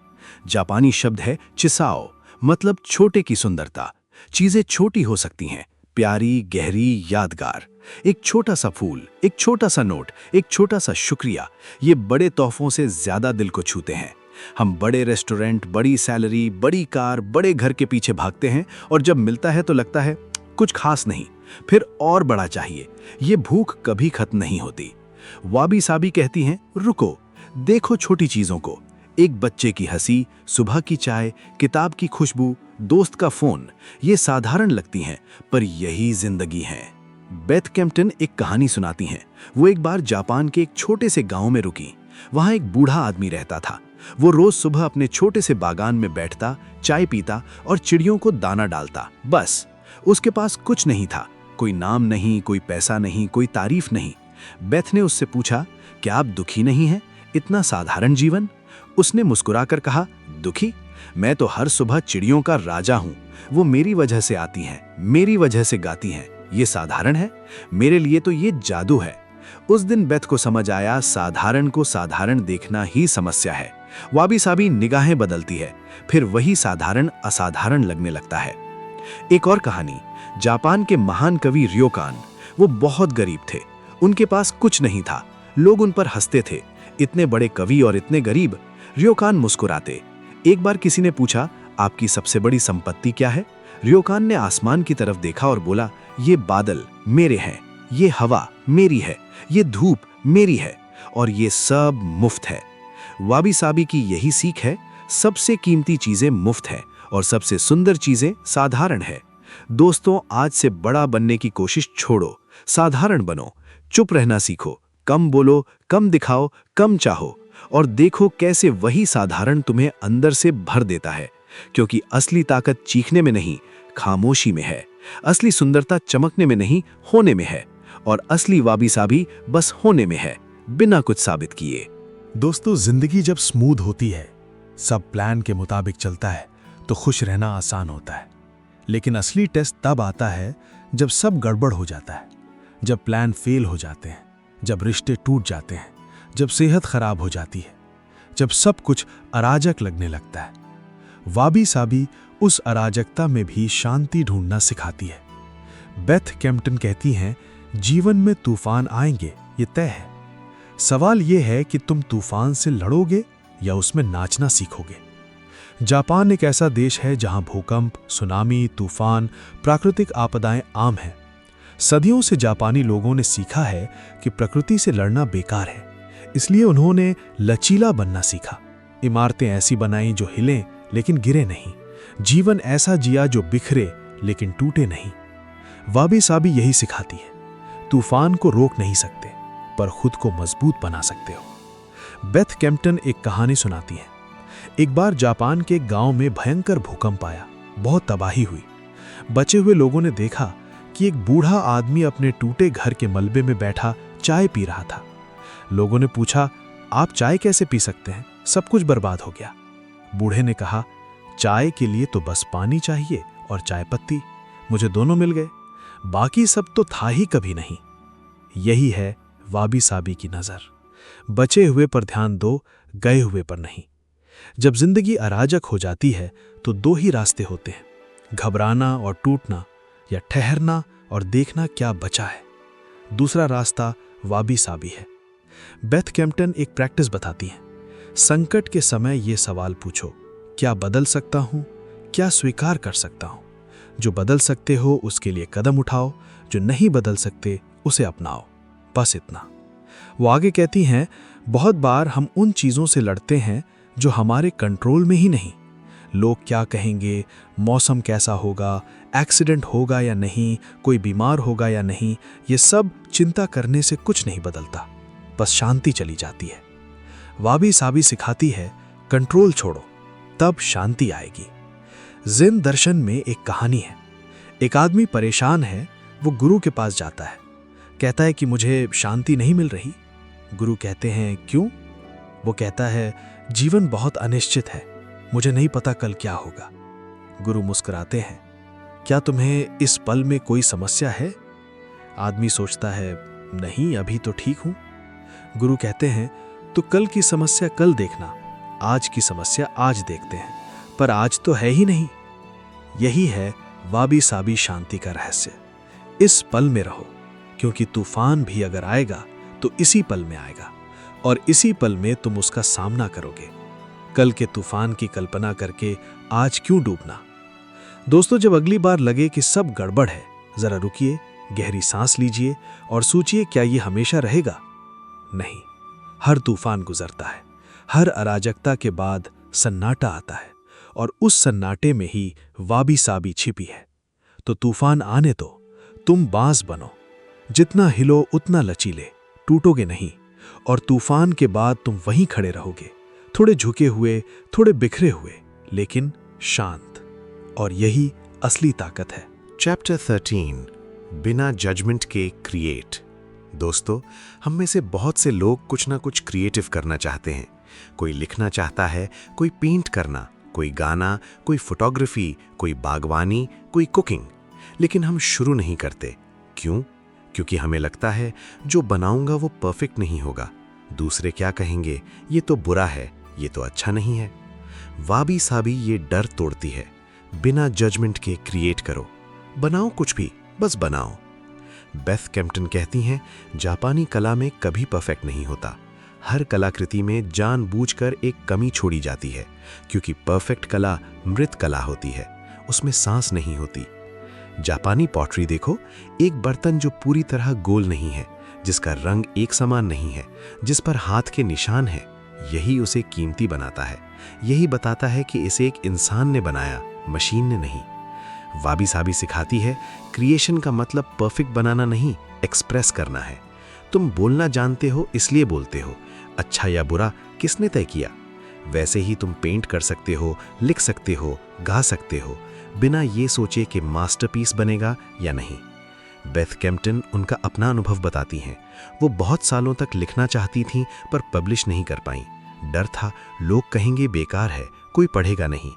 जापानी शब्द है चिसाओ, मतलब छोटे की सुंदरता। चीजें छोटी हो सकती हैं, प्यारी, गहरी, यादगार। एक छोटा सा फूल, एक छोटा सा नोट, एक छोटा सा शुक्रिया, ये बड़े तोहफों से ज्यादा दिल को छूते हैं। हम बड़े रेस्टोरेंट, बड़ी सैलरी, बड़ी कार, बड़े घर के पीछे भागते हैं और जब मिलता है तो लगता है कुछ खास नहीं, फिर और बड़ा चाहिए। ये भूख कभी खत्म नहीं होती। वाबी साबी कहती हैं, रुको, देखो छोटी चीजों को, एक बच्चे की हंसी, सुबह की चाय, किताब की खुशबू, दोस्त का फोन, ये साधारण लगती हैं पर यही जिंदगी है। बेथ कैम्पटन एक कहानी सुनाती हैं। वो एक बार जापान के एक छोटे से गांव में रुकी। वहां एक बूढ़ा आदमी रहता था। वो रोज सुबह अपने छोटे से बागान में बैठता, चाय पीता और चिड़ियों को दाना डालता। बस उसके पास कुछ नहीं था, कोई नाम नहीं, कोई पैसा नहीं, कोई तारीफ नहीं। बेथ ने उससे पूछा, क्या आप दुखी नहीं हैं? इतना साधारण जीवन? उसने मुस्कुराकर कहा, दुखी? मैं तो हर सुबह चिड़ियों का राजा हूं। वो मेरी वजह से आती हैं, मेरी वजह से गाती हैं। ये साधारण है? मेरे लिए तो ये जादू है। उस दिन बेथ को समझ आया, साधारण को साधारण देखना ही समस्या है। वाबी साबी निगाहें बदलती है, फिर वही साधारण असाधारण लगने लगता है। एक और कहानी, जापान के महान कवि रियोकान। वो बहुत गरीब थे, उनके पास कुछ नहीं था, लोग उन पर हंसते थे। इतने बड़े कवि और इतने गरीब। रियोकान मुस्कुराते। एक बार किसी ने पूछा, आपकी सबसे बड़ी संपत्ति क्या है? रियोकान ने आसमान की तरफ देखा और बोला, ये बादल मेरे हैं, ये हवा मेरी है, ये धूप मेरी है और ये सब मुफ्त है। वाबी साबी की यही सीख है, सबसे कीमती चीजें मुफ्त हैं और सबसे सुंदर चीजें साधारण है। दोस्तों, आज से बड़ा बनने की कोशिश छोड़ो, साधारण बनो, चुप रहना सीखो, कम बोलो, कम दिखाओ, कम चाहो और देखो कैसे वही साधारण तुम्हें अंदर से भर देता है। क्योंकि असली ताकत चीखने में नहीं, खामोशी में है। असली सुंदरता चमकने में नहीं, होने में है। और असली वाबी साबी बस होने में है, बिना कुछ साबित किए। दोस्तों, जिंदगी जब स्मूथ होती है, सब प्लान के मुताबिक चलता है, तो खुश रहना आसान होता है। लेकिन असली टेस्ट तब आता है जब सब गड़बड़ हो जाता है, जब प्लान फेल हो जाते हैं, जब रिश्ते टूट जाते हैं, जब सेहत खराब हो जाती है, जब सब कुछ अराजक लगने लगता है। वाबी साबी उस अराजकता में भी शांति ढूंढना सिखाती है। बेथ कैम्पटन कहती हैं, जीवन में तूफान आएंगे, ये तय है। सवाल यह है कि तुम तूफान से लड़ोगे या उसमें नाचना सीखोगे। जापान एक ऐसा देश है जहां भूकंप, सुनामी, तूफान, प्राकृतिक आपदाएं आम हैं। सदियों से जापानी लोगों ने सीखा है कि प्रकृति से लड़ना बेकार है, इसलिए उन्होंने लचीला बनना सीखा। इमारतें ऐसी बनाई जो हिलें लेकिन गिरे नहीं, जीवन ऐसा जिया जो बिखरे लेकिन टूटे नहीं। वाबी साबी यही सिखाती है, तूफान को रोक नहीं सकते पर खुद को मजबूत बना सकते हो। बेथ कैम्पटन एक कहानी सुनाती है। एक बार जापान के गांव में भयंकर भूकंप आया, बहुत तबाही हुई। बचे हुए लोगों ने देखा कि एक बूढ़ा आदमी अपने टूटे घर के मलबे में बैठा चाय पी रहा था। लोगों ने पूछा, आप चाय कैसे पी सकते हैं? सब कुछ बर्बाद हो गया। बूढ़े ने कहा, चाय के लिए तो बस पानी चाहिए और चाय पत्ती, मुझे दोनों मिल गए, बाकी सब तो था ही कभी नहीं। यही है वाबी साबी की नज़र। बचे हुए पर ध्यान दो, गए हुए पर नहीं। जब जिंदगी अराजक हो जाती है तो दो ही रास्ते होते हैं, घबराना और टूटना, या ठहरना और देखना क्या बचा है। दूसरा रास्ता वाबी साबी है। बेथ कैम्पटन एक प्रैक्टिस बताती हैं। संकट के समय ये सवाल पूछो, क्या बदल सकता हूं, क्या स्वीकार कर सकता हूं? जो बदल सकते हो उसके लिए कदम उठाओ, जो नहीं बदल सकते उसे अपनाओ, बस इतना। वो आगे कहती हैं, बहुत बार हम उन चीज़ों से लड़ते हैं जो हमारे कंट्रोल में ही नहीं। लोग क्या कहेंगे, मौसम कैसा होगा, एक्सीडेंट होगा या नहीं, कोई बीमार होगा या नहीं, ये सब चिंता करने से कुछ नहीं बदलता, बस शांति चली जाती है। वाबी साबी सिखाती है, कंट्रोल छोड़ो, तब शांति आएगी। जिन दर्शन में एक कहानी है। एक आदमी परेशान है, वो गुरु के पास जाता है, कहता है कि मुझे शांति नहीं मिल रही। गुरु कहते हैं, क्यों? वो कहता है, जीवन बहुत अनिश्चित है, मुझे नहीं पता कल क्या होगा। गुरु मुस्कुराते हैं, क्या तुम्हें इस पल में कोई समस्या है? आदमी सोचता है, नहीं, अभी तो ठीक हूं। गुरु कहते हैं, तो कल की समस्या कल देखना, आज की समस्या आज देखते हैं, पर आज तो है ही नहीं। यही है वाबी साबी शांति का रहस्य। इस पल में रहो, क्योंकि तूफान भी अगर आएगा तो इसी पल में आएगा, और इसी पल में तुम उसका सामना करोगे। कल के तूफान की कल्पना करके आज क्यों डूबना? दोस्तों, जब अगली बार लगे कि सब गड़बड़ है, जरा रुकिए, गहरी सांस लीजिए और सोचिए, क्या ये हमेशा रहेगा? नहीं, हर तूफान गुजरता है, हर अराजकता के बाद सन्नाटा आता है, और उस सन्नाटे में ही वाबी साबी छिपी है। तो तूफान आने दो, तुम बांस बनो, जितना हिलो उतना लचीले, टूटोगे नहीं, और तूफान के बाद तुम वहीं खड़े रहोगे, थोड़े झुके हुए, थोड़े बिखरे हुए, लेकिन शांत। और यही असली ताकत है। चैप्टर 13, बिना जजमेंट के क्रिएट। दोस्तों, हम में से बहुत से लोग कुछ ना कुछ क्रिएटिव करना चाहते हैं। कोई लिखना चाहता है, कोई पेंट करना, कोई गाना, कोई फोटोग्राफी, कोई बागवानी, कोई कुकिंग। लेकिन हम शुरू नहीं करते। क्यों? क्योंकि हमें लगता है जो बनाऊंगा वो परफेक्ट नहीं होगा, दूसरे क्या कहेंगे, ये तो बुरा है, ये तो अच्छा नहीं है। वाबी साबी ये डर तोड़ती है। बिना जजमेंट के क्रिएट करो, बनाओ कुछ भी, बस बनाओ। बेथ कैम्पटन कहती हैं, जापानी कला में कभी परफेक्ट नहीं होता। हर कलाकृति में जानबूझकर एक कमी छोड़ी जाती है, क्योंकि परफेक्ट कला मृत कला होती है, उसमें सांस नहीं होती। जापानी पॉटरी देखो, एक बर्तन जो पूरी तरह गोल नहीं है, जिसका रंग एक समान नहीं है, जिस पर हाथ के निशान हैं, यही उसे कीमती बनाता है। यही बताता है कि इसे एक इंसान ने बनाया, मशीन ने नहीं। वाबी साबी सिखाती है, क्रिएशन का मतलब परफेक्ट बनाना नहीं, एक्सप्रेस करना है। तुम बोलना जानते हो इसलिए बोलते हो, अच्छा या बुरा किसने तय किया? वैसे ही तुम पेंट कर सकते हो, लिख सकते हो, गा सकते हो, बिना ये सोचे कि मास्टरपीस बनेगा या नहीं। बेथ कैम्पटन उनका अपना अनुभव बताती हैं। वो बहुत सालों तक लिखना चाहती थीं, पर पब्लिश नहीं कर पाईं। डर था, लोग कहेंगे बेकार है, कोई पढ़ेगा नहीं।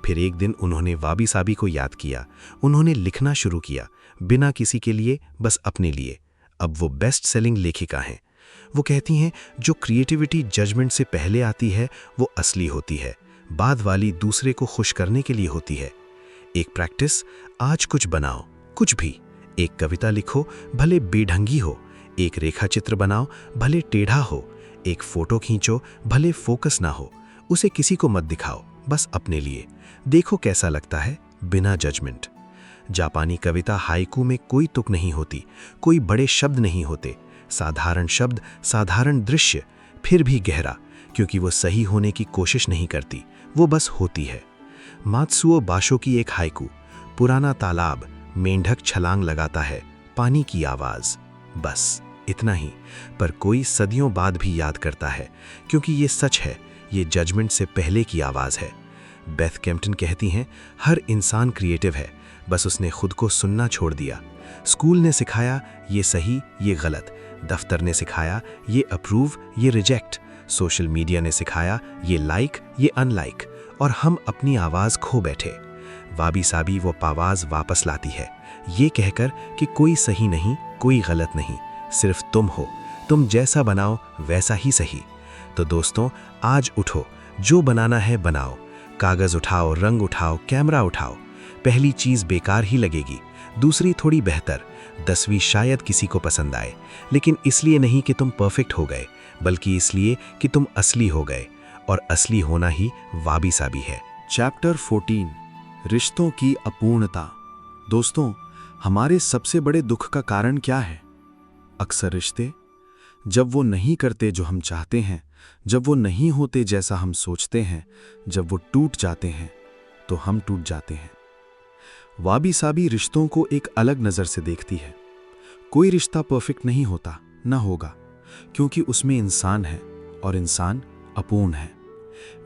फिर एक दिन उन्होंने वाबी साबी को याद किया। उन्होंने लिखना शुरू किया, बिना किसी के लिए, बस अपने लिए। अब वो बेस्ट सेलिंग लेखिका हैं। वो कहती हैं, जो क्रिएटिविटी जजमेंट से पहले आती है वो असली होती है, बाद वाली दूसरे को खुश करने के लिए होती है। एक प्रैक्टिस, आज कुछ बनाओ, कुछ भी। एक कविता लिखो, भले बेढंगी हो। एक रेखा चित्र बनाओ, भले टेढ़ा हो। एक फोटो खींचो, भले फोकस ना हो। उसे किसी को मत दिखाओ, बस अपने लिए। देखो कैसा लगता है, बिना जजमेंट। जापानी कविता हाइकू में कोई तुक नहीं होती, कोई बड़े शब्द नहीं होते, साधारण शब्द, साधारण दृश्य, फिर भी गहरा, क्योंकि वो सही होने की कोशिश नहीं करती, वो बस होती है। मात्सुओ बाशो की एक हाइकू, पुराना तालाब, मेंढक छलांग लगाता है, पानी की आवाज, बस इतना ही, पर कोई सदियों बाद भी याद करता है, क्योंकि ये सच है, ये जजमेंट से पहले की आवाज है। बेथ कैम्पटन कहती हैं, हर इंसान क्रिएटिव है, बस उसने खुद को सुनना छोड़ दिया। स्कूल ने सिखाया ये सही, ये गलत। दफ्तर ने सिखाया ये अप्रूव, ये रिजेक्ट। सोशल मीडिया ने सिखाया ये लाइक, ये अनलाइक। और हम अपनी आवाज़ खो बैठे। वाबी साबी वो आवाज़ वापस लाती है, ये कहकर कि कोई सही नहीं, कोई गलत नहीं, सिर्फ तुम हो। तुम जैसा बनाओ वैसा ही सही। तो दोस्तों, आज उठो, जो बनाना है बनाओ। कागज़ उठाओ, रंग उठाओ, कैमरा उठाओ। पहली चीज़ बेकार ही लगेगी, दूसरी थोड़ी बेहतर, 10वीं शायद किसी को पसंद आए, लेकिन इसलिए नहीं कि तुम परफेक्ट हो गए, बल्कि इसलिए कि तुम असली हो गए। और असली होना ही वाबी साबी है। चैप्टर 14, रिश्तों की अपूर्णता। दोस्तों, हमारे सबसे बड़े दुख का कारण क्या है? अक्सर रिश्ते, जब वो नहीं करते जो हम चाहते हैं, जब वो नहीं होते जैसा हम सोचते हैं, जब वो टूट जाते हैं, तो हम टूट जाते हैं। वाबी साबी रिश्तों को एक अलग नज़र से देखती है। कोई रिश्ता परफेक्ट नहीं होता, ना होगा, क्योंकि उसमें इंसान है और इंसान अपूर्ण है।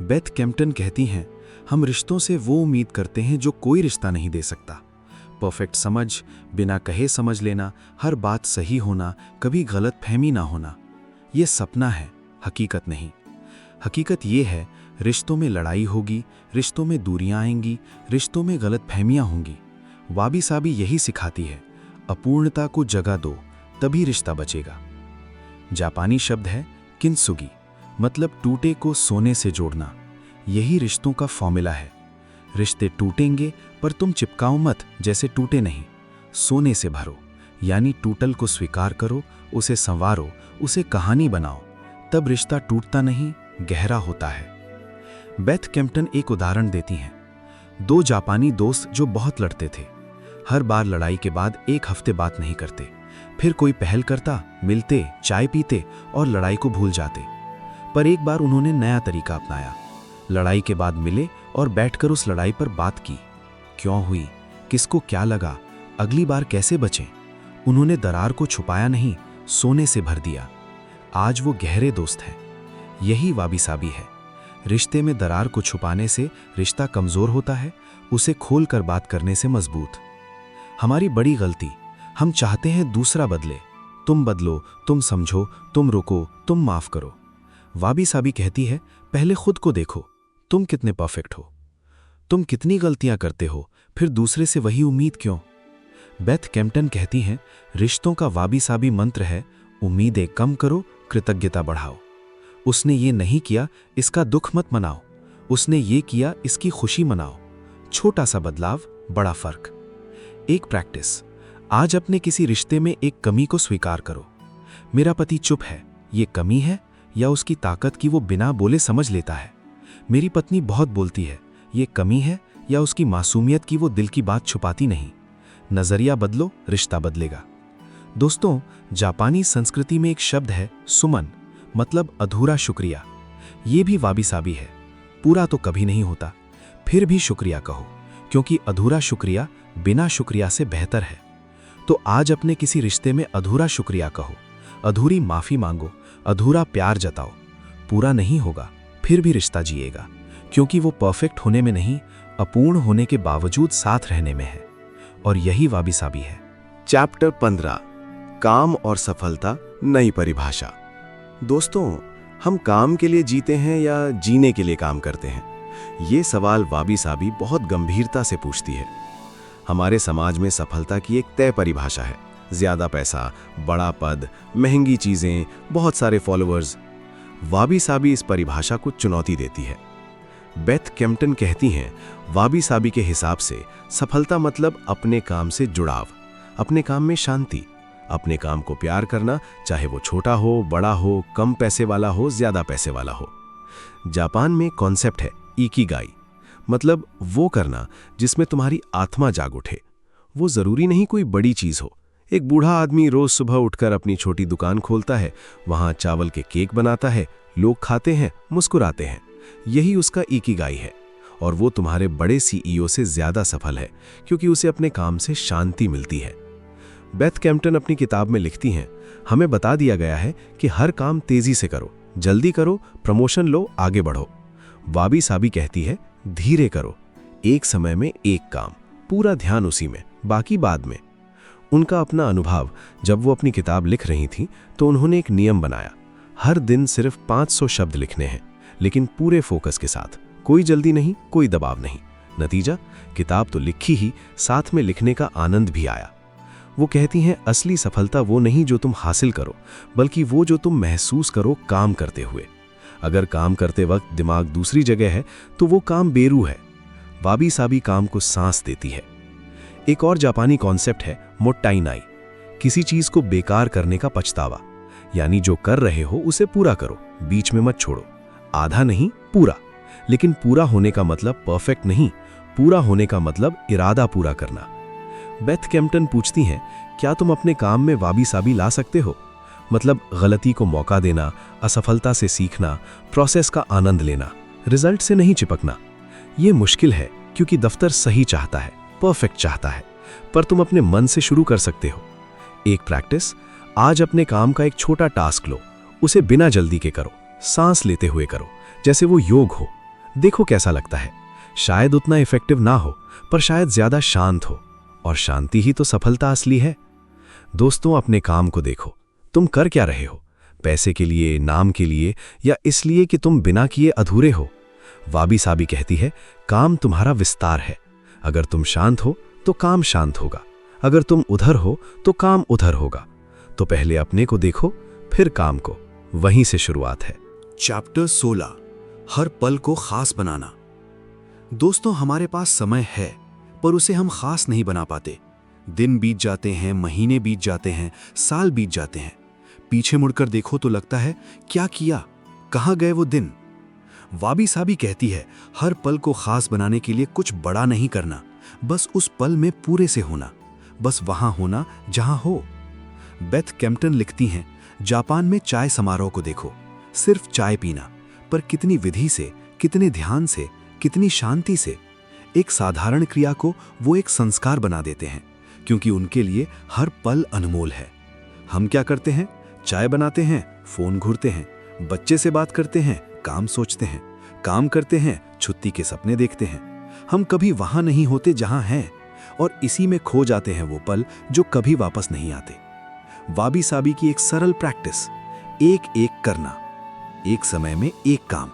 बेथ कैम्पटन कहती हैं, हम रिश्तों से वो उम्मीद करते हैं जो कोई रिश्ता नहीं दे सकता। परफेक्ट समझ, बिना कहे समझ लेना, हर बात सही होना, कभी गलत फहमी ना होना, ये सपना है, हकीकत नहीं। हकीकत ये है, रिश्तों में लड़ाई होगी, रिश्तों में दूरियां आएंगी, रिश्तों में गलत फहमियां होंगी। वाबी साबी यही सिखाती है, अपूर्णता को जगह दो, तभी रिश्ता बचेगा। जापानी शब्द है किंसुगी, मतलब टूटे को सोने से जोड़ना। यही रिश्तों का फॉर्मूला है। रिश्ते टूटेंगे पर तुम चिपकाओ मत जैसे टूटे नहीं, सोने से भरो, यानी टूटल को स्वीकार करो, उसे संवारो, उसे कहानी बनाओ, तब रिश्ता टूटता नहीं, गहरा होता है। बेथ कैम्पटन एक उदाहरण देती हैं। 2 जापानी दोस्त जो बहुत लड़ते थे, हर बार लड़ाई के बाद एक हफ्ते बात नहीं करते, फिर कोई पहल करता, मिलते, चाय पीते और लड़ाई को भूल जाते। पर एक बार उन्होंने नया तरीका अपनाया, लड़ाई के बाद मिले और बैठकर उस लड़ाई पर बात की। क्यों हुई, किसको क्या लगा, अगली बार कैसे बचें। उन्होंने दरार को छुपाया नहीं, सोने से भर दिया। आज वो गहरे दोस्त हैं। यही वाबी साबी है। रिश्ते में दरार को छुपाने से रिश्ता कमजोर होता है, उसे खोल कर बात करने से मजबूत। हमारी बड़ी गलती, हम चाहते हैं दूसरा बदले, तुम बदलो, तुम समझो, तुम रुको, तुम माफ करो। वाबी साबी कहती है, पहले खुद को देखो, तुम कितने परफेक्ट हो, तुम कितनी गलतियां करते हो, फिर दूसरे से वही उम्मीद क्यों। बेथ कैम्पटन कहती हैं, रिश्तों का वाबी साबी मंत्र है, उम्मीदें कम करो, कृतज्ञता बढ़ाओ। उसने ये नहीं किया, इसका दुख मत मनाओ, उसने ये किया, इसकी खुशी मनाओ। छोटा सा बदलाव, बड़ा फर्क। एक प्रैक्टिस, आज अपने किसी रिश्ते में एक कमी को स्वीकार करो। मेरा पति चुप है, ये कमी है या उसकी ताकत की वो बिना बोले समझ लेता है। मेरी पत्नी बहुत बोलती है, ये कमी है या उसकी मासूमियत की वो दिल की बात छुपाती नहीं। नजरिया बदलो, रिश्ता बदलेगा। दोस्तों, जापानी संस्कृति में एक शब्द है सुमन, मतलब अधूरा शुक्रिया। ये भी वाबी साबी है। पूरा तो कभी नहीं होता, फिर भी शुक्रिया कहो, क्योंकि अधूरा शुक्रिया बिना शुक्रिया से बेहतर है। तो आज अपने किसी रिश्ते में अधूरा शुक्रिया कहो, अधूरी माफी मांगो, अधूरा प्यार जताओ। पूरा नहीं होगा, फिर भी रिश्ता जिएगा, क्योंकि वो परफेक्ट होने में नहीं, अपूर्ण होने के बावजूद साथ रहने में है। और यही वाबी साबी है। चैप्टर 15, काम और सफलता, नई परिभाषा। दोस्तों, हम काम के लिए जीते हैं या जीने के लिए काम करते हैं? ये सवाल वाबी साबी बहुत गंभीरता से पूछती है। हमारे समाज में सफलता की एक तय परिभाषा है, ज्यादा पैसा, बड़ा पद, महंगी चीजें, बहुत सारे फॉलोअर्स। वाबी साबी इस परिभाषा को चुनौती देती है। बेथ कैम्पटन कहती हैं, वाबी साबी के हिसाब से सफलता मतलब अपने काम से जुड़ाव, अपने काम में शांति, अपने काम को प्यार करना, चाहे वो छोटा हो, बड़ा हो, कम पैसे वाला हो, ज्यादा पैसे वाला हो। जापान में कॉन्सेप्ट है इकिगाई, मतलब वो करना जिसमें तुम्हारी आत्मा जाग उठे। वो जरूरी नहीं कोई बड़ी चीज हो। एक बूढ़ा आदमी रोज सुबह उठकर अपनी छोटी दुकान खोलता है, वहां चावल के केक बनाता है, लोग खाते हैं, मुस्कुराते हैं। यही उसका इकिगाई है। और वो तुम्हारे बड़े सीईओ से ज्यादा सफल है, क्योंकि उसे अपने काम से शांति मिलती है। बेथ कैम्पटन अपनी किताब में लिखती हैं, हमें बता दिया गया है कि हर काम तेजी से करो, जल्दी करो, प्रमोशन लो, आगे बढ़ो। वाबी साबी कहती है, धीरे करो, एक समय में एक काम, पूरा ध्यान उसी में, बाकी बाद में। उनका अपना अनुभव, जब वो अपनी किताब लिख रही थी तो उन्होंने एक नियम बनाया, हर दिन सिर्फ 500 शब्द लिखने हैं, लेकिन पूरे फोकस के साथ, कोई जल्दी नहीं, कोई दबाव नहीं। नतीजा, किताब तो लिखी ही, साथ में लिखने का आनंद भी आया। वो कहती हैं, असली सफलता वो नहीं जो तुम हासिल करो, बल्कि वो जो तुम महसूस करो काम करते हुए। अगर काम करते वक्त दिमाग दूसरी जगह है तो वो काम बेरू है। वाबी साबी काम को सांस देती है। एक और जापानी कॉन्सेप्ट है मोट्टाई नाई, किसी चीज को बेकार करने का पछतावा। यानी जो कर रहे हो उसे पूरा करो, बीच में मत छोड़ो। आधा नहीं, पूरा। लेकिन पूरा होने का मतलब परफेक्ट नहीं, पूरा होने का मतलब इरादा पूरा करना। बेथ कैम्पटन पूछती हैं, क्या तुम अपने काम में वाबी साबी ला सकते हो? मतलब गलती को मौका देना, असफलता से सीखना, प्रोसेस का आनंद लेना, रिजल्ट से नहीं चिपकना। ये मुश्किल है क्योंकि दफ्तर सही चाहता है, परफेक्ट चाहता है, पर तुम अपने मन से शुरू कर सकते हो। एक प्रैक्टिस, आज अपने काम का एक छोटा टास्क लो, उसे बिना जल्दी के करो, सांस लेते हुए करो, जैसे वो योग हो। देखो कैसा लगता है। शायद उतना इफेक्टिव ना हो, पर शायद ज्यादा शांत हो, और शांति ही तो सफलता असली है। दोस्तों, अपने काम को देखो, तुम कर क्या रहे हो? पैसे के लिए, नाम के लिए, या इसलिए कि तुम बिना किए अधूरे हो? वाबी साबी कहती है, काम तुम्हारा विस्तार है। अगर तुम शांत हो तो काम शांत होगा, अगर तुम उधर हो तो काम उधर होगा। तो पहले अपने को देखो, फिर काम को। वहीं से शुरुआत है। चैप्टर 16, हर पल को खास बनाना। दोस्तों, हमारे पास समय है, पर उसे हम खास नहीं बना पाते। दिन बीत जाते हैं, महीने बीत जाते हैं, साल बीत जाते हैं। पीछे मुड़कर देखो तो लगता है, क्या किया, कहाँ गए वो दिन? वाबी साबी कहती है, हर पल को खास बनाने के लिए कुछ बड़ा नहीं करना, बस उस पल में पूरे से होना, बस वहां होना जहां हो। बेथ कैम्पटन लिखती हैं, जापान में चाय समारोह को देखो, सिर्फ चाय पीना, पर कितनी विधि से, कितने ध्यान से, कितनी शांति से। एक साधारण क्रिया को वो एक संस्कार बना देते हैं, क्योंकि उनके लिए हर पल अनमोल है। हम क्या करते हैं? चाय बनाते हैं, फोन घूरते हैं, बच्चे से बात करते हैं, काम सोचते हैं, काम करते हैं, छुट्टी के सपने देखते हैं। हम कभी वहां नहीं होते जहां हैं, और इसी में खो जाते हैं वो पल जो कभी वापस नहीं आते। वाबी साबी की एक सरल प्रैक्टिस, एक एक करना, एक समय में एक काम।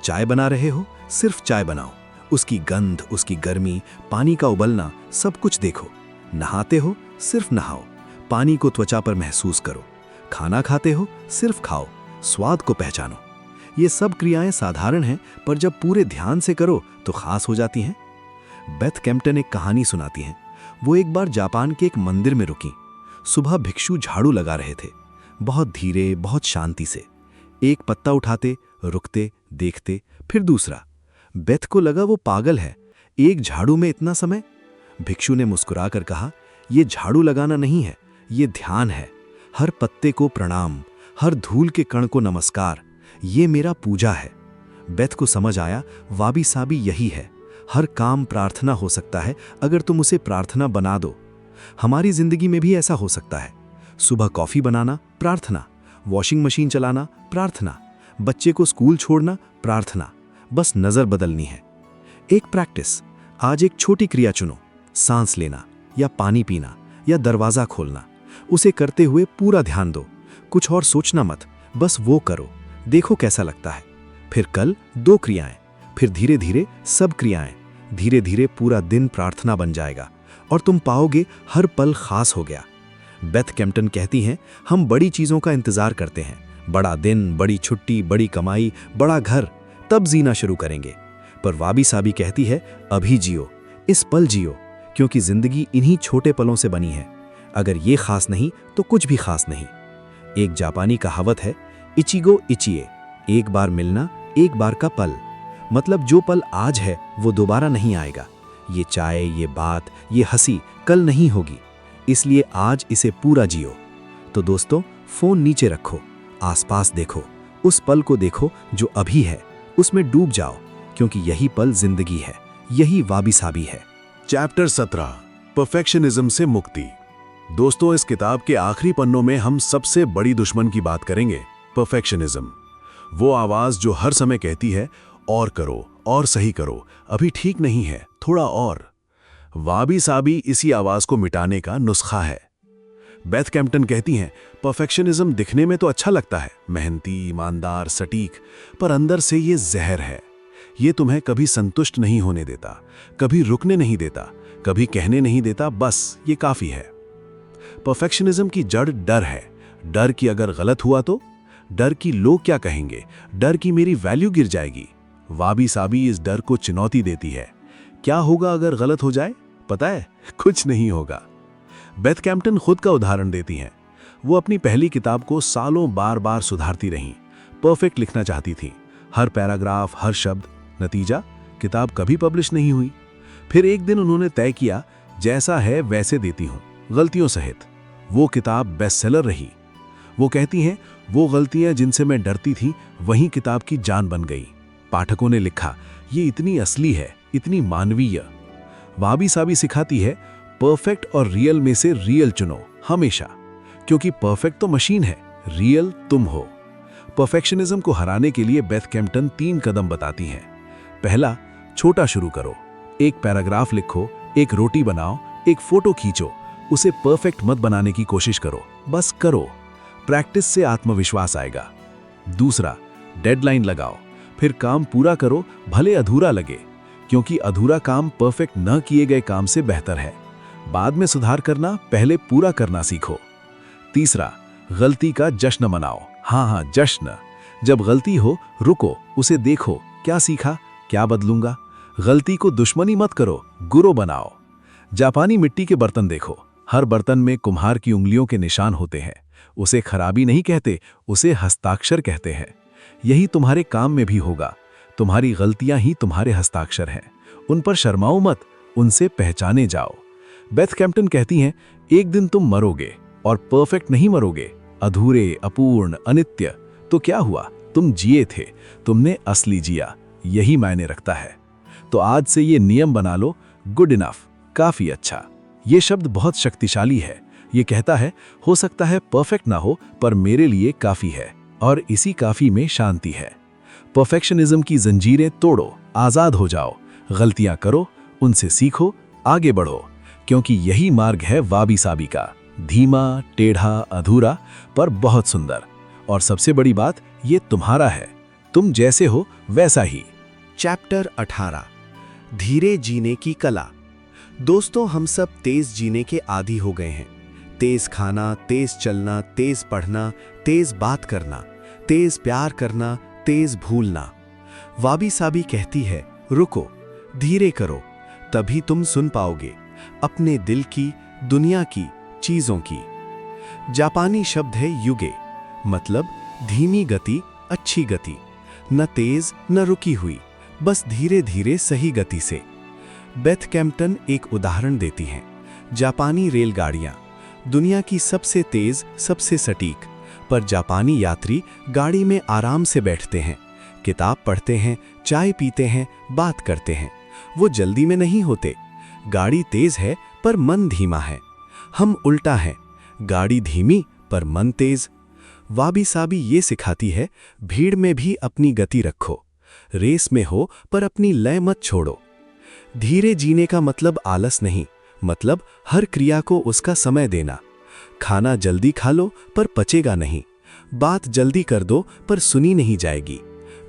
चाय बना रहे हो, सिर्फ चाय बनाओ, उसकी गंध, उसकी गर्मी, पानी का उबलना, सब कुछ देखो। नहाते हो, सिर्फ नहाओ, पानी को त्वचा पर महसूस करो। खाना खाते हो, सिर्फ खाओ, स्वाद को पहचानो। ये सब क्रियाएं साधारण हैं, पर जब पूरे ध्यान से करो तो खास हो जाती हैं। बेथ कैम्पटन एक कहानी सुनाती हैं। वो एक बार जापान के एक मंदिर में रुकी। सुबह भिक्षु झाड़ू लगा रहे थे, बहुत धीरे, बहुत शांति से। एक पत्ता उठाते, रुकते, देखते, फिर दूसरा। बेथ को लगा वो पागल है, एक झाड़ू में इतना समय। भिक्षु ने मुस्कुराकर कहा, ये झाड़ू लगाना नहीं है, ये ध्यान है। हर पत्ते को प्रणाम, हर धूल के कण को नमस्कार, ये मेरा पूजा है। बेथ को समझ आया, वाबी साबी यही है। हर काम प्रार्थना हो सकता है अगर तुम उसे प्रार्थना बना दो। हमारी जिंदगी में भी ऐसा हो सकता है। सुबह कॉफी बनाना, प्रार्थना। वॉशिंग मशीन चलाना, प्रार्थना। बच्चे को स्कूल छोड़ना, प्रार्थना। बस नजर बदलनी है। एक प्रैक्टिस, आज एक छोटी क्रिया चुनो, सांस लेना, या पानी पीना, या दरवाजा खोलना। उसे करते हुए पूरा ध्यान दो, कुछ और सोचना मत, बस वो करो, देखो कैसा लगता है। फिर कल 2 क्रियाएं, फिर धीरे धीरे सब क्रियाएं। धीरे धीरे पूरा दिन प्रार्थना बन जाएगा, और तुम पाओगे हर पल खास हो गया। बेथ कैम्पटन कहती हैं, हम बड़ी चीजों का इंतजार करते हैं, बड़ा दिन, बड़ी छुट्टी, बड़ी कमाई, बड़ा घर, तब जीना शुरू करेंगे। पर वाबी साबी कहती है, अभी जियो, इस पल जियो, क्योंकि जिंदगी इन्हीं छोटे पलों से बनी है। अगर ये खास नहीं तो कुछ भी खास नहीं। एक जापानी कहावत है, इचिगो इचिए, एक बार मिलना, एक बार का पल। मतलब जो पल आज है वो दोबारा नहीं आएगा। ये चाय, ये बात, ये हंसी कल नहीं होगी, इसलिए आज इसे पूरा जियो। तो दोस्तों, फोन नीचे रखो, आसपास देखो, उस पल को देखो जो अभी है, उसमें डूब जाओ, क्योंकि यही पल जिंदगी है, यही वाबी साबी है। चैप्टर 17, परफेक्शनिज्म से मुक्ति। दोस्तों, इस किताब के आखिरी पन्नों में हम सबसे बड़ी दुश्मन की बात करेंगे, परफेक्शनिज्म। वो आवाज जो हर समय कहती है, और करो, और सही करो, अभी ठीक नहीं है, थोड़ा और। वाबी साबी इसी आवाज को मिटाने का नुस्खा है। बेथ कैम्पटन कहती हैं, परफेक्शनिज्म दिखने में तो अच्छा लगता है, मेहनती, ईमानदार, सटीक, पर अंदर से ये जहर है। ये तुम्हें कभी संतुष्ट नहीं होने देता, कभी रुकने नहीं देता, कभी कहने नहीं देता बस ये काफी है। परफेक्शनिज्म की जड़ डर है। डर कि अगर गलत हुआ तो, डर कि लोग क्या कहेंगे, डर कि मेरी वैल्यू गिर जाएगी। वाबी साबी इस डर को चुनौती देती है। क्या होगा अगर गलत हो जाए? पता है, कुछ नहीं होगा। बेथ कैम्पटन खुद का उदाहरण देती हैं। वो अपनी पहली किताब को सालों बार बार सुधारती रहीं, परफेक्ट लिखना चाहती थी, हर पैराग्राफ, हर शब्द। नतीजा, किताब कभी पब्लिश नहीं हुई। फिर एक दिन उन्होंने तय किया, जैसा है वैसे देती हूं, गलतियों सहित। वो किताब बेस्टसेलर रही। वो कहती हैं, वो गलतियां जिनसे मैं डरती थी वही किताब की जान बन गई। पाठकों ने लिखा, ये इतनी असली है, इतनी मानवीय। वाबी साबी सिखाती है, परफेक्ट और रियल में से रियल चुनो हमेशा, क्योंकि परफेक्ट तो मशीन है, रियल तुम हो। परफेक्शनिज्म को हराने के लिए बेथ कैम्पटन 3 कदम बताती हैं। पहला, छोटा शुरू करो। एक पैराग्राफ लिखो, एक रोटी बनाओ, एक फोटो खींचो, उसे परफेक्ट मत बनाने की कोशिश करो, बस करो। प्रैक्टिस से आत्मविश्वास आएगा। दूसरा, डेडलाइन लगाओ, फिर काम पूरा करो, भले अधूरा लगे, क्योंकि अधूरा काम परफेक्ट न किए गए काम से बेहतर है। बाद में सुधार करना, पहले पूरा करना सीखो। तीसरा, गलती का जश्न मनाओ। हाँ, जश्न। जब गलती हो, रुको, उसे देखो, क्या सीखा, क्या बदलूंगा। गलती को दुश्मनी मत करो, गुरु बनाओ। जापानी मिट्टी के बर्तन देखो, हर बर्तन में कुम्हार की उंगलियों के निशान होते हैं। उसे खराबी नहीं कहते, उसे हस्ताक्षर कहते हैं। यही तुम्हारे काम में भी होगा। तुम्हारी गलतियां ही तुम्हारे हस्ताक्षर हैं। उन पर शर्माओ मत, उनसे पहचाने जाओ। बेथ कैम्पटन कहती हैं, एक दिन तुम मरोगे, और परफेक्ट नहीं मरोगे, अधूरे, अपूर्ण, अनित्य। तो क्या हुआ, तुम जिए थे, तुमने असली जिया। यही मायने रखता है। तो आज से ये नियम बना लो, गुड इनफ, काफी अच्छा। ये शब्द बहुत शक्तिशाली है। ये कहता है, हो सकता है परफेक्ट ना हो, पर मेरे लिए काफी है, और इसी काफी में शांति है। परफेक्शनिज्म की जंजीरें तोड़ो, आजाद हो जाओ। गलतियां करो, उनसे सीखो, आगे बढ़ो, क्योंकि यही मार्ग है वाबी साबी का। धीमा, टेढ़ा, अधूरा, पर बहुत सुंदर। और सबसे बड़ी बात, ये तुम्हारा है। तुम जैसे हो वैसा ही। चैप्टर 18, धीरे जीने की कला। दोस्तों, हम सब तेज जीने के आदी हो गए हैं। तेज खाना, तेज चलना, तेज पढ़ना, तेज बात करना, तेज प्यार करना, तेज भूलना। वाबी साबी कहती है, रुको, धीरे करो, तभी तुम सुन पाओगे अपने दिल की, दुनिया की, चीजों की। जापानी शब्द है युगे, मतलब धीमी गति, अच्छी गति, न तेज न रुकी हुई, बस धीरे धीरे सही गति से। बेथ कैम्पटन एक उदाहरण देती हैं। जापानी रेलगाड़ियां दुनिया की सबसे तेज, सबसे सटीक, पर जापानी यात्री गाड़ी में आराम से बैठते हैं, किताब पढ़ते हैं, चाय पीते हैं, बात करते हैं। वो जल्दी में नहीं होते। गाड़ी तेज है पर मन धीमा है। हम उल्टा हैं, गाड़ी धीमी पर मन तेज। वाबी साबी ये सिखाती है, भीड़ में भी अपनी गति रखो, रेस में हो पर अपनी लय मत छोड़ो। धीरे जीने का मतलब आलस नहीं, मतलब हर क्रिया को उसका समय देना। खाना जल्दी खा लो पर पचेगा नहीं, बात जल्दी कर दो पर सुनी नहीं जाएगी,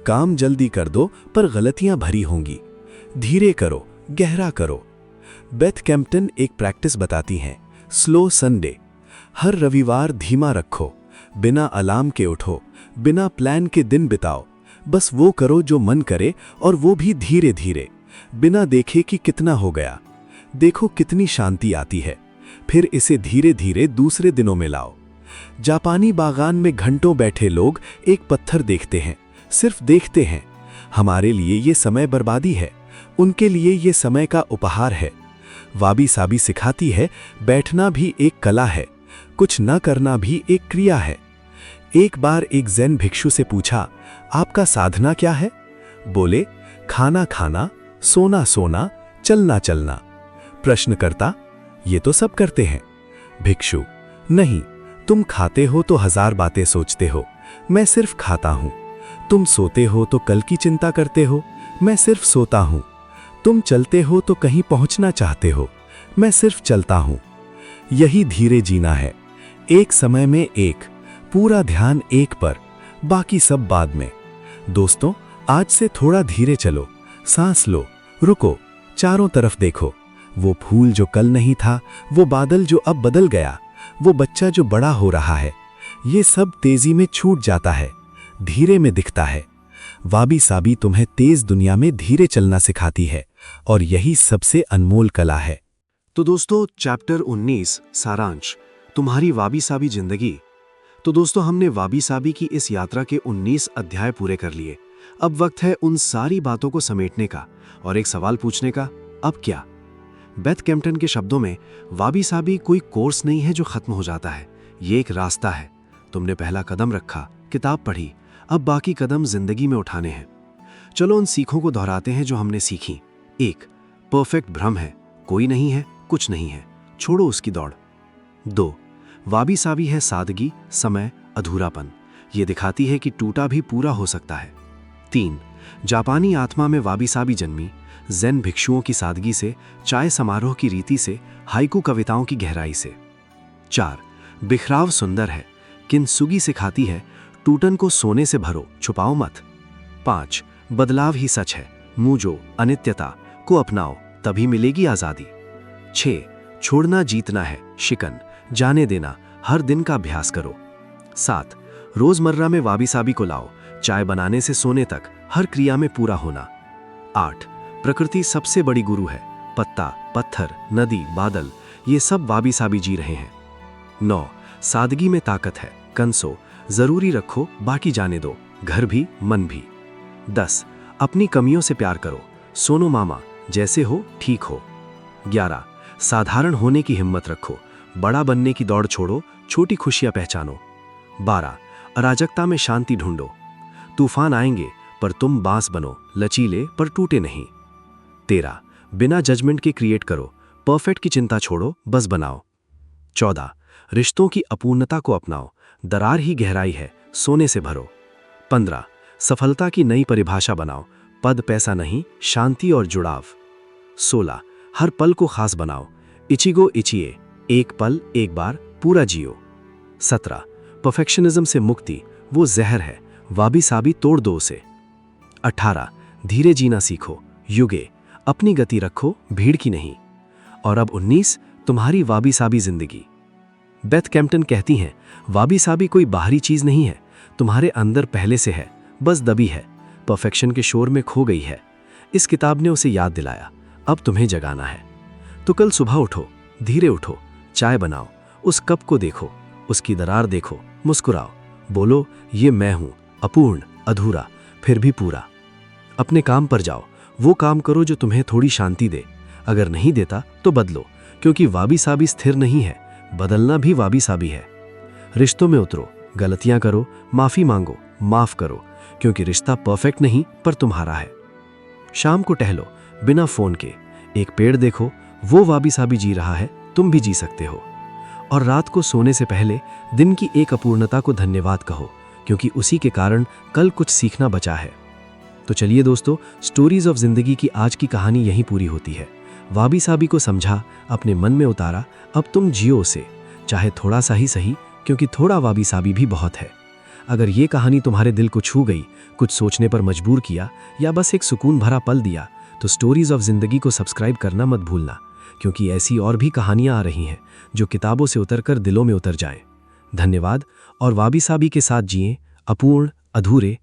काम जल्दी कर दो पर गलतियां भरी होंगी। धीरे करो, गहरा करो। बेथ कैम्पटन एक प्रैक्टिस बताती हैं, स्लो संडे। हर रविवार धीमा रखो, बिना अलार्म के उठो, बिना प्लान के दिन बिताओ। बस वो करो जो मन करे, और वो भी धीरे धीरे, बिना देखे कि कितना हो गया। देखो कितनी शांति आती है। फिर इसे धीरे धीरे दूसरे दिनों में लाओ। जापानी बागान में घंटों बैठे लोग एक पत्थर देखते हैं, सिर्फ देखते हैं। हमारे लिए ये समय बर्बादी है, उनके लिए ये समय का उपहार है। वाबी साबी सिखाती है, बैठना भी एक कला है, कुछ न करना भी एक क्रिया है। एक बार एक ज़ेन भिक्षु से पूछा, आपका साधना क्या है? बोले, खाना खाना, सोना सोना, चलना चलना। प्रश्नकर्ता, ये तो सब करते हैं। भिक्षु, नहीं, तुम खाते हो तो 1000 बातें सोचते हो, मैं सिर्फ खाता हूं। तुम सोते हो तो कल की चिंता करते हो, मैं सिर्फ सोता हूं। तुम चलते हो तो कहीं पहुंचना चाहते हो, मैं सिर्फ चलता हूं। यही धीरे जीना है, एक समय में एक, पूरा ध्यान एक पर, बाकी सब बाद में। दोस्तों, आज से थोड़ा धीरे चलो, सांस लो, रुको, चारों तरफ देखो। वो फूल जो कल नहीं था, वो बादल जो अब बदल गया, वो बच्चा जो बड़ा हो रहा है, ये सब तेजी में छूट जाता है, धीरे में दिखता है। वाबी साबी तुम्हें तेज दुनिया में धीरे चलना सिखाती है, और यही सबसे अनमोल कला है। तो दोस्तों, चैप्टर 19 सारांश, तुम्हारी वाबी साबी जिंदगी। तो दोस्तों, हमने वाबी साबी की इस यात्रा के 19 अध्याय पूरे कर लिए। अब वक्त है उन सारी बातों को समेटने का और एक सवाल पूछने का, अब क्या? बेथ कैम्पटन के शब्दों में, वाबी साबी कोई कोर्स नहीं है जो खत्म हो जाता है, ये एक रास्ता है। तुमने पहला कदम रखा, किताब पढ़ी, अब बाकी कदम जिंदगी में उठाने हैं। चलो उन सीखों को दोहराते हैं जो हमने सीखी। 1. परफेक्ट भ्रम है, कोई नहीं है, कुछ नहीं है, छोड़ो उसकी दौड़। 2. वाबी साबी है सादगी, समय, अधूरापन, ये दिखाती है कि टूटा भी पूरा हो सकता है। 3. जापानी आत्मा में वाबी साबी जन्मी, ज़ेन भिक्षुओं की सादगी से, चाय समारोह की रीति से, हाइकू कविताओं की गहराई से। 4. बिखराव सुंदर है, किंसुगी सिखाती है, टूटन को सोने से भरो, छुपाओ मत। 5. बदलाव ही सच है, मूजो, अनित्यता को अपनाओ, तभी मिलेगी आज़ादी। 6. छोड़ना जीतना है, शिकन, जाने देना, हर दिन का अभ्यास करो। 7. रोजमर्रा में वाबी साबी को लाओ, चाय बनाने से सोने तक, हर क्रिया में पूरा होना। 8. प्रकृति सबसे बड़ी गुरु है, पत्ता, पत्थर, नदी, बादल, ये सब वाबी साबी जी रहे हैं। 9. सादगी में ताकत है, कंसो, जरूरी रखो, बाकी जाने दो, घर भी, मन भी। 10. अपनी कमियों से प्यार करो, सोनो मामा, जैसे हो ठीक हो। 11. साधारण होने की हिम्मत रखो, बड़ा बनने की दौड़ छोड़ो, छोटी खुशियां पहचानो। 12. अराजकता में शांति ढूंढो, तूफान आएंगे पर तुम बांस बनो, लचीले पर टूटे नहीं। 13. बिना जजमेंट के क्रिएट करो, परफेक्ट की चिंता छोड़ो, बस बनाओ। 14. रिश्तों की अपूर्णता को अपनाओ, दरार ही गहराई है, सोने से भरो। 15. सफलता की नई परिभाषा बनाओ, पद पैसा नहीं, शांति और जुड़ाव। 16. हर पल को खास बनाओ, इचिगो इचिए, एक पल एक बार, पूरा जियो। 17. परफेक्शनिज्म से मुक्ति, वो जहर है, वाबी साबी तोड़ दो उसे। 18. धीरे जीना सीखो, युगे, अपनी गति रखो, भीड़ की नहीं। और अब 19. तुम्हारी वाबी साबी जिंदगी। बेथ कैम्पटन कहती हैं, वाबी साबी कोई बाहरी चीज नहीं है, तुम्हारे अंदर पहले से है, बस दबी है, परफेक्शन के शोर में खो गई है। इस किताब ने उसे याद दिलाया, अब तुम्हें जगाना है। तो कल सुबह उठो, धीरे उठो, चाय बनाओ, उस कप को देखो, उसकी दरार देखो, मुस्कुराओ, बोलो ये मैं हूं, अपूर्ण, अधूरा, फिर भी पूरा। अपने काम पर जाओ, वो काम करो जो तुम्हें थोड़ी शांति दे, अगर नहीं देता तो बदलो, क्योंकि वाबी साबी स्थिर नहीं है, बदलना भी वाबी साबी है। रिश्तों में उतरो, गलतियां करो, माफी मांगो, माफ करो, क्योंकि रिश्ता परफेक्ट नहीं पर तुम्हारा है। शाम को टहलो, बिना फोन के, एक पेड़ देखो, वो वाबी साबी जी रहा है, तुम भी जी सकते हो। और रात को सोने से पहले दिन की एक अपूर्णता को धन्यवाद कहो, क्योंकि उसी के कारण कल कुछ सीखना बचा है। तो चलिए दोस्तों, स्टोरीज ऑफ जिंदगी की आज की कहानी यहीं पूरी होती है। वाबी साबी को समझा, अपने मन में उतारा, अब तुम जियो उसे, चाहे थोड़ा सा ही सही, क्योंकि थोड़ा वाबी साबी भी बहुत है। अगर ये कहानी तुम्हारे दिल को छू गई, कुछ सोचने पर मजबूर किया, या बस एक सुकून भरा पल दिया, तो स्टोरीज ऑफ जिंदगी को सब्सक्राइब करना मत भूलना, क्योंकि ऐसी और भी कहानियां आ रही हैं जो किताबों से उतरकर दिलों में उतर जाएं। धन्यवाद, और वाबी साबी के साथ जिएं, अपूर्ण, अधूरे,